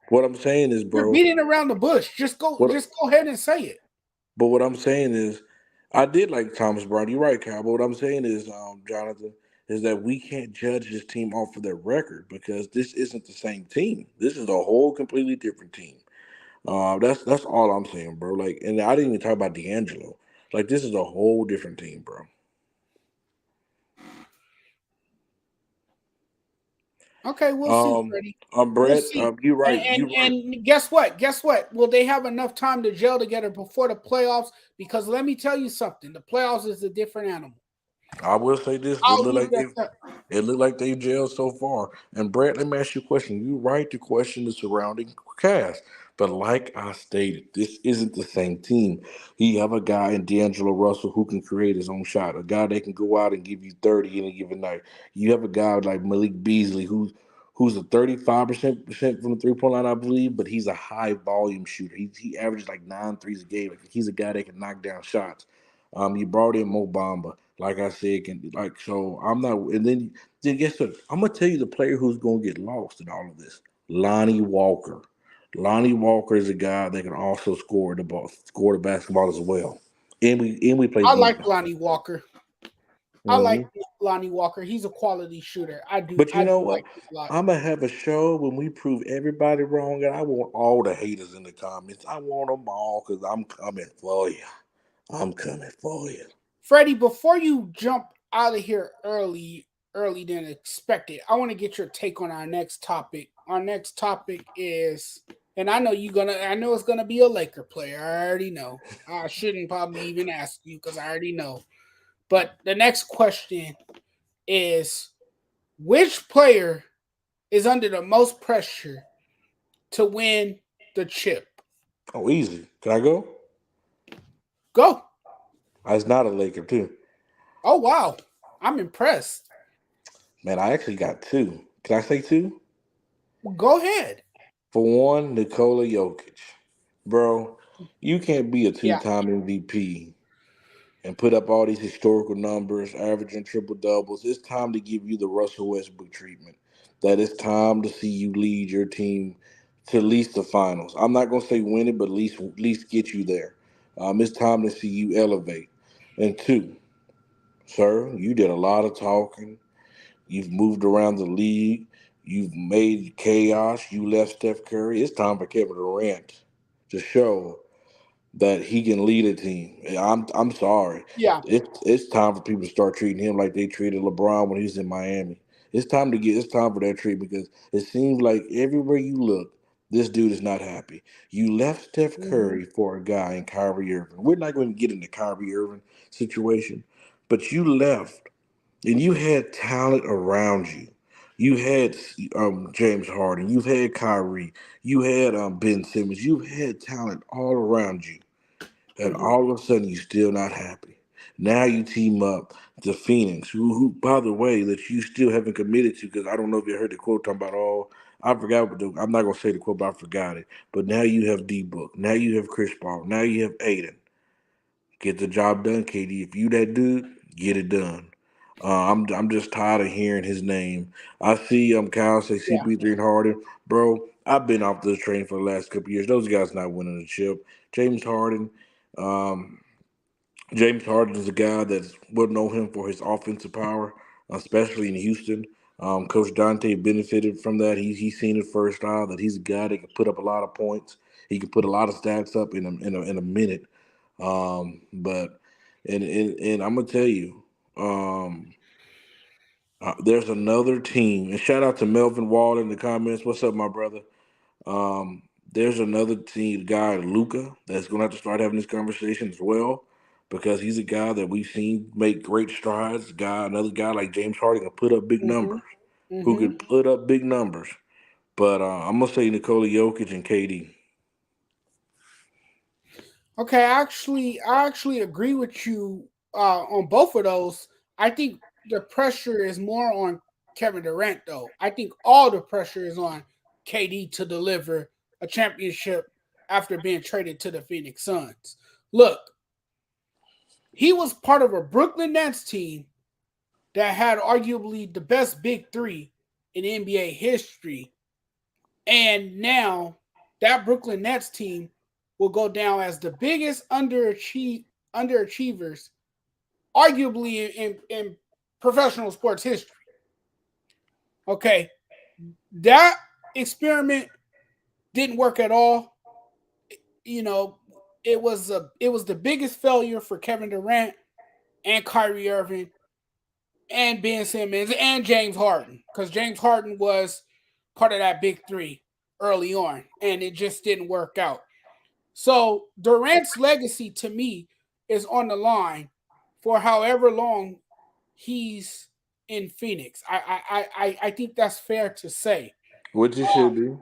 What I'm saying is, You're bro. beating around the bush. What Just go ahead and say it. But what I'm saying is, I did like Thomas Brown. You're right, Kyle. But what I'm saying is, Jonathan, is that we can't judge this team off of their record because this isn't the same team. This is a whole completely different team. That's all I'm saying, bro. Like, and I didn't even talk about D'Angelo. Like, this is a whole different team, bro. Okay, we'll see, Freddie. We'll Brett, see. you're And, right. and You're right. and guess what? Guess what? Will they have enough time to gel together before the playoffs? Because let me tell you something: the playoffs is a different animal. I will say this: I'll leave it at that. it looked like they've jailed so far. And Brett, let me ask you a question. You right to question the surrounding cast, but like I stated, this isn't the same team. You have a guy in D'Angelo Russell who can create his own shot, a guy that can go out and give you 30 in a given night. You have a guy like Malik Beasley who's a 35% from the 3-point line, I believe, but he's a high volume shooter. He averages like 9 threes a game. Like, he's a guy that can knock down shots. You brought in Mo Bamba, like I said, can like so. I'm not, and then guess what? I'm gonna tell you the player who's gonna get lost in all of this. Lonnie Walker. Lonnie Walker is a guy that can also score the basketball as well. And we play I like defense. Lonnie Walker. I like Hmm. Lonnie Walker. He's a quality shooter. But I you know do what? like him a lot. I'm gonna have a show when we prove everybody wrong, and I want all the haters in the comments. I want them all because I'm coming for you. I'm coming for you. Freddie, before you jump out of here early than expected, I want to get your take on our next topic. Our next topic is, and I know it's gonna be a Laker player. I already know. I shouldn't probably even ask you because I already know. But the next question is, which player is under the most pressure to win the chip? Oh, easy. Can I go? Go. I was not a Laker too. Oh wow, I'm impressed. Man, I actually got two. Can I say two? Well, go ahead. For one, Nikola Jokic. Bro, you can't be a Yeah. two-time MVP and put up all these historical numbers, averaging triple doubles. It's time to give you the Russell Westbrook treatment. That it's time to see you lead your team to at least the finals. I'm not gonna say win it, but at least get you there. It's time to see you elevate. And two, sir, you did a lot of talking. You've moved around the league. You've made chaos. You left Steph Curry. It's time for Kevin Durant to show that he can lead a team. I'm sorry. Yeah. It's time for people to start treating him like they treated LeBron when he was in Miami. It's time for that treatment because it seems like everywhere you look, this dude is not happy. You left Steph Mm-hmm. Curry for a guy in Kyrie Irving. We're not going to get into Kyrie Irving situation, but you left and you had talent around you. You had James Harden. You've had Kyrie. You had Ben Simmons. You've had talent all around you, and Mm-hmm. all of a sudden you're still not happy. Now you team up to Phoenix, who by the way, that you still haven't committed to, because I don't know if you heard the quote talking about I forgot I'm not gonna say the quote, but I forgot it. But now you have D Book, now you have Chris Paul, now you have Aiden. Get the job done, KD. If you that dude, get it done. I'm just tired of hearing his name. I see Kyle say Yeah. CP3 and Harden, bro. I've been off this train for the last couple years. Those guys not winning the chip. James Harden, um, James Harden is a guy that will know him for his offensive power, especially in Houston. Coach Dante benefited from that. He's seen it first time that he's a guy that can put up a lot of points. He can put a lot of stats up in a minute. But and I'm gonna tell you, um, there's another team. And shout out to Melvin Wall in the comments. What's up, my brother? There's another team guy, Luca, that's gonna have to start having this conversation as well, because he's a guy that we've seen make great strides. Another guy like James Harden can put up big Mm-hmm. numbers. Who Mm-hmm. could put up big numbers? But I'm gonna say Nikola Jokic and KD. Okay, I actually agree with you on both of those. I think the pressure is more on Kevin Durant, though. I think all the pressure is on KD to deliver a championship after being traded to the Phoenix Suns. Look, he was part of a Brooklyn Nets team that had arguably the best big three in NBA history. And now that Brooklyn Nets team will go down as the biggest underachievers, arguably in professional sports history. Okay, that experiment didn't work at all. You know, it was the biggest failure for Kevin Durant and Kyrie Irving and Ben Simmons and James Harden, because James Harden was part of that big three early on, and it just didn't work out. So Durant's legacy to me is on the line for however long he's in Phoenix. I think that's fair to say. Which it should be.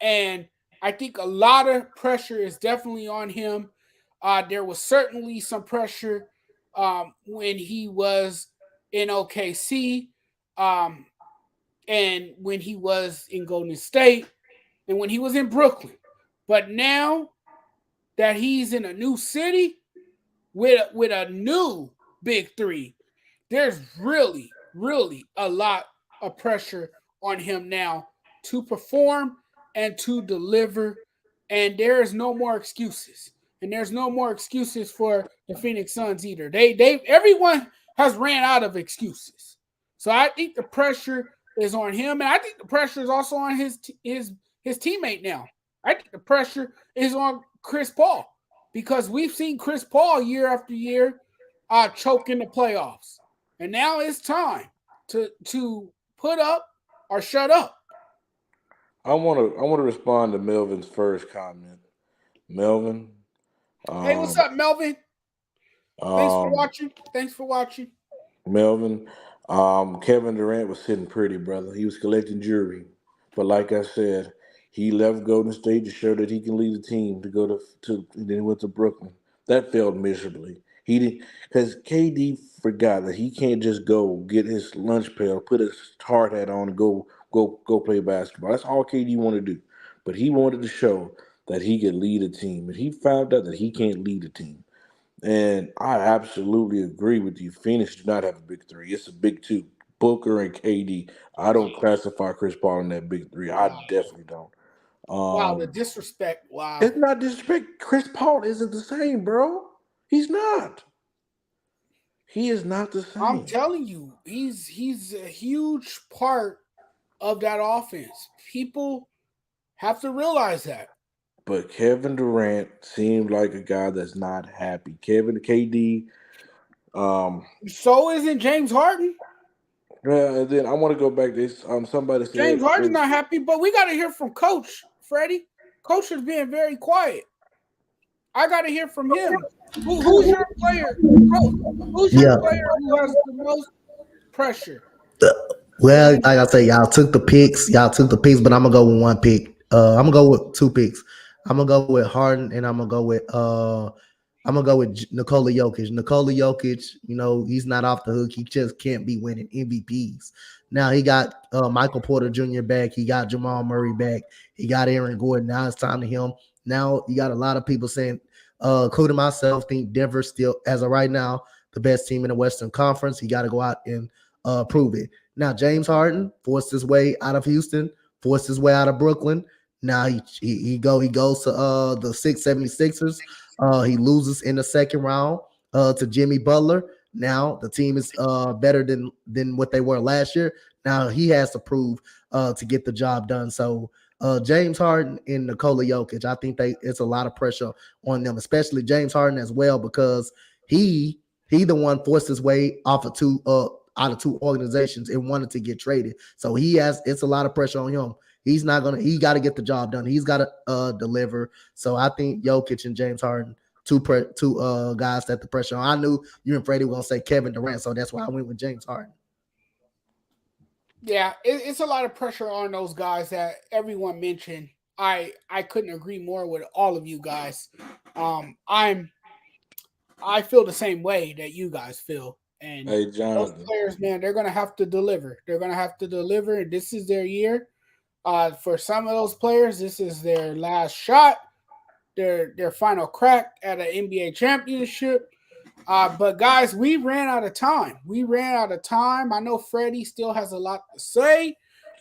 And I think a lot of pressure is definitely on him. There was certainly some pressure when he was in OKC, um, and when he was in Golden State, and when he was in Brooklyn. But now that he's in a new city with a new big three, there's really a lot of pressure on him now to perform and to deliver. And there is no more excuses. And there's no more excuses for the Phoenix Suns either. They everyone has ran out of excuses. So I think the pressure is on him, and I think the pressure is also on his teammate now. I think the pressure is on Chris Paul, because we've seen Chris Paul year after year choke in the playoffs. And now it's time to put up or shut up. I wanna respond to Melvin's first comment. Melvin, Hey, what's um, up, Melvin? Thanks for um, watching. Thanks for watching. Melvin, Kevin Durant was sitting pretty, brother. He was collecting jewelry, but like I said, he left Golden State to show that he can lead a team to go and then he went to Brooklyn. That failed miserably. He didn't, because KD forgot that he can't just go get his lunch pail, put his hard hat on, and go play basketball. That's all KD wanted to do, but he wanted to show that he could lead a team, and he found out that he can't lead a team. And I absolutely agree with you. Phoenix do not have a big three. It's a big two. Booker and KD. I don't classify Chris Paul in that big three. I Wow. definitely don't. Wow, the Um, disrespect. Wow. it's not disrespect. Chris Paul isn't the same, bro. He's not. He is not the I'm same. telling you, he's a huge part of that offense. People have to realize that. But Kevin Durant seemed like a guy that's not happy. Kevin KD. Um, So isn't James Harden. and then I want to go back to this. Somebody James said, Harden's not happy, but we got to hear from Coach Freddie. Coach is being very quiet. I got to hear from him. Who's your player, Coach? Who's your Yeah. player who has the most pressure? Well, like I say, y'all took the picks. Y'all took the picks, but I'm gonna go with one pick. I'm gonna go with two picks. I'm gonna go with Harden, and I'm gonna go with I'm gonna go with Nikola Jokic. Nikola Jokic, he's not off the hook. He just can't be winning MVPs. Now he got Michael Porter Jr. back. He got Jamal Murray back. He got Aaron Gordon. Now it's time to him. Now you got a lot of people saying, including myself, think Denver still, as of right now, the best team in the Western Conference. He got to go out and prove it. Now James Harden forced his way out of Houston, forced his way out of Brooklyn. Now he goes to the 76ers. He loses in the second round to Jimmy Butler. Now the team is better than what they were last year. Now he has to prove to get the job done. So James Harden and Nikola Jokic, I think it's a lot of pressure on them, especially James Harden as well, because he the one forced his way off of out of two organizations and wanted to get traded. So it's a lot of pressure on him. He got to get the job done. He's got to deliver. So I think Jokic and James Harden, two guys that the pressure on. I knew you and Freddie were going to say Kevin Durant, so that's why I went with James Harden. Yeah, it's a lot of pressure on those guys that everyone mentioned. I couldn't agree more with all of you guys. I feel the same way that you guys feel. And Hey, those Jonathan. players, man, they're gonna have to deliver. They're gonna have to deliver, and this is their year. For some of those players, this is their last shot, their final crack at an NBA championship. But guys, we ran out of time. I know Freddie still has a lot to say,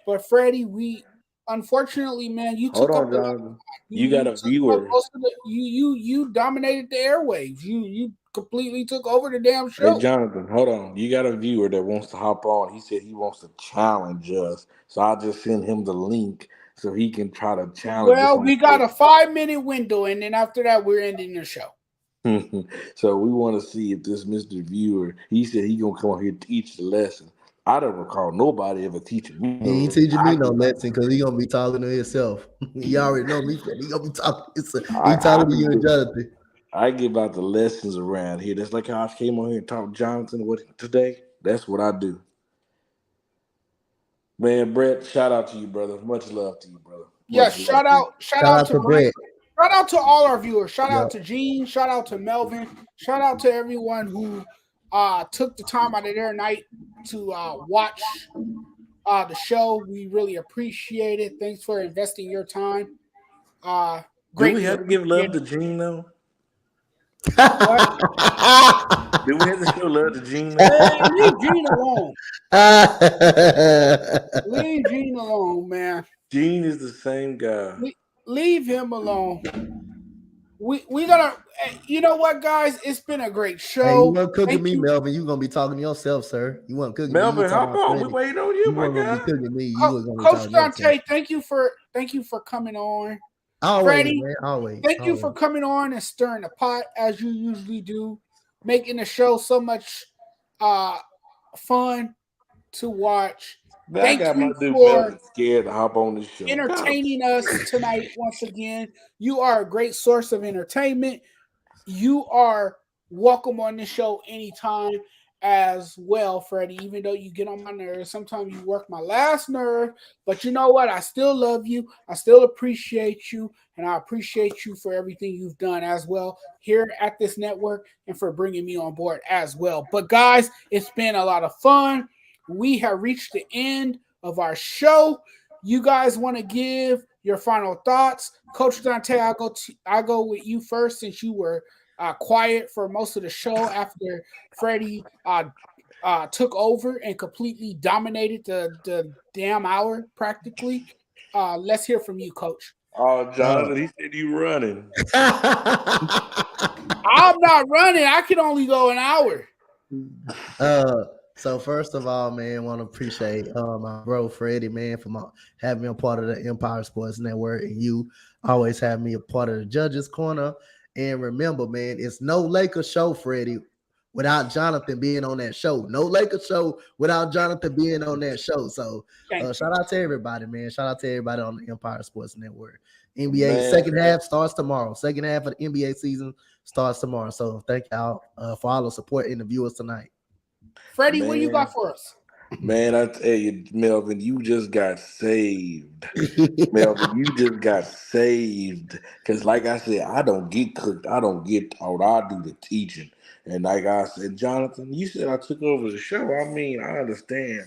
but Freddie, unfortunately, man, you Hold took up on, the Jonathan. You you got a took up viewer. most of the you dominated the airwaves. You completely took over the damn Hey, show. Jonathan, hold on. You got a viewer that wants to hop on. He said he wants to challenge us. So I'll just send him the link so he can try to challenge us Well, on we got a 5-minute window, and then after that, we're ending the show. So we want to see if this Mr. Viewer, he said he going to come on here and teach the lesson. I don't recall nobody ever teaching me no He ain't lesson. teaching me no lesson because he gonna be talking to himself. You already know me. He gonna be talking. He I talking to you and Jonathan. I give out the lessons around here. That's like how I came on here and talked to Jonathan today. That's what I do. Man, Brett, shout out to you, brother. Much love to you, brother. Yeah, Much love to you. shout Shout out out to to Mike. Brett. Shout out to all our viewers. Shout out Yep. to Gene. Shout out to Melvin. Shout out to everyone who took the time out of their night to watch the show. We really appreciate it. Thanks for investing your time. Do we Greatly have to give love appreciate to it. Gene though? What? Do we have to show love to Gene Man, though? leave Gene alone. Leave Gene alone, man. Gene is the same guy. Leave him alone. We gotta. You know what, guys? It's been a great Hey, you show. weren't cooking Thank me, you, Melvin. You gonna be talking to yourself, sir. You weren't cooking me. You were Melvin, talking hop about on. We Freddie. waiting on you, You my weren't gonna be guy. cooking me. You were gonna be Coach talking to yourself. Dante. Thank you for coming on. Always, Freddie, man. Always. thank you Always. for coming on and stirring the pot as you usually do, making the show so much uh fun to watch. Man, I Thank got my you dude for Melvin scared to hop on this show. God, entertaining us tonight once again. You are a great source of entertainment. You are welcome on this show anytime as well, Freddie. Even though you get on my nerves, sometimes you work my last nerve. But you know what? I still love you. I still appreciate you. And I appreciate you for everything you've done as well here at this network and for bringing me on board as well. But guys, it's been a lot of fun. We have reached the end of our show. You guys want to give your final thoughts, Coach Dante? I go with you first since you were quiet for most of the show after Freddie took over and completely dominated the damn hour practically. Let's hear from you, Coach. oh, Uh, Jonathan, he said you running. I'm not running. I can only go an hour. uh, so first of all, man, want to appreciate my bro Freddie, man, for having me a part of the Empire Sports Network, and you always have me a part of the Judges Corner. And remember, man, it's no Lakers show, Freddie, without Jonathan being on that show. No Lakers show without Jonathan being on that show. So Thank you. shout out to everybody, man. Shout out to everybody on the Empire Sports Network. NBA Man, second half starts tomorrow. Second half of the NBA season starts tomorrow. So thank y'all for all the support and the viewers tonight. Freddie, what you man, got for us? Man, I tell you, Melvin, you just got saved. Melvin, you just got saved. Cause like I said, I don't get cooked. I don't get taught. I do the teaching. And like I said, Jonathan, you said I took over the show. I mean, I understand.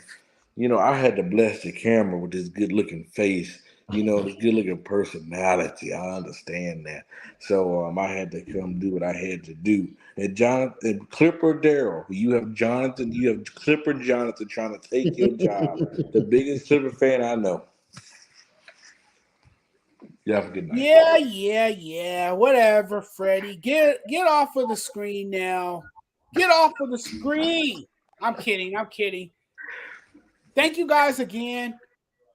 I had to bless the camera with this good looking face, this good looking personality. I understand that. So I had to come do what I had to do. And Jonathan, Clipper Daryl, you have Clipper Jonathan trying to take your job. The biggest Clipper fan I know. You have a good night. Yeah. Whatever, Freddie. Get off of the screen now. Get off of the screen. I'm kidding. Thank you guys again.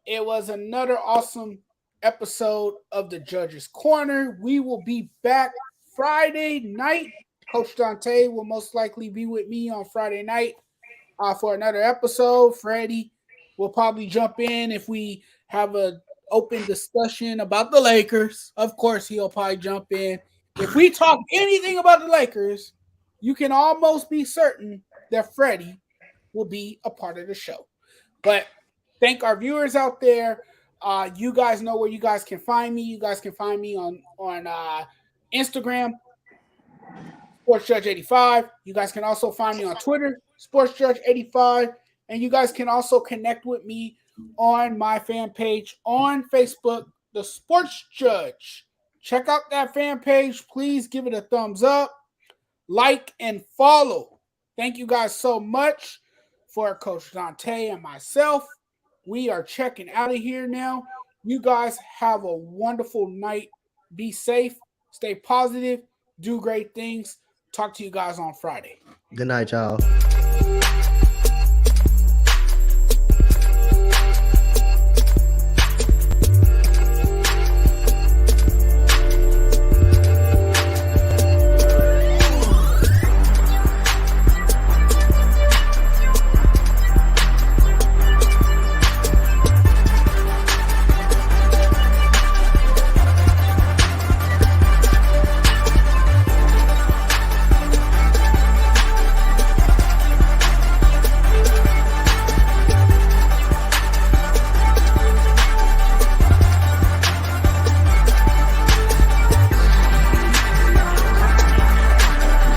It was another awesome episode of the Judge's Corner. We will be back Friday night. Coach Dante will most likely be with me on Friday night for another episode. Freddie will probably jump in if we have a open discussion about the Lakers. Of course, he'll probably jump in. If we talk anything about the Lakers, you can almost be certain that Freddie will be a part of the show. But thank our viewers out there. You guys know where you guys can find me. You guys can find me on Instagram, SportsJudge85. You guys can also find me on Twitter, SportsJudge85. And you guys can also connect with me on my fan page on Facebook, The Sports Judge. Check out that fan page. Please give it a thumbs up, like, and follow. Thank you guys so much for Coach Dante and myself. We are checking out of here now. You guys have a wonderful night. Be safe, stay positive, do great things. Talk to you guys on Friday. Good night, y'all.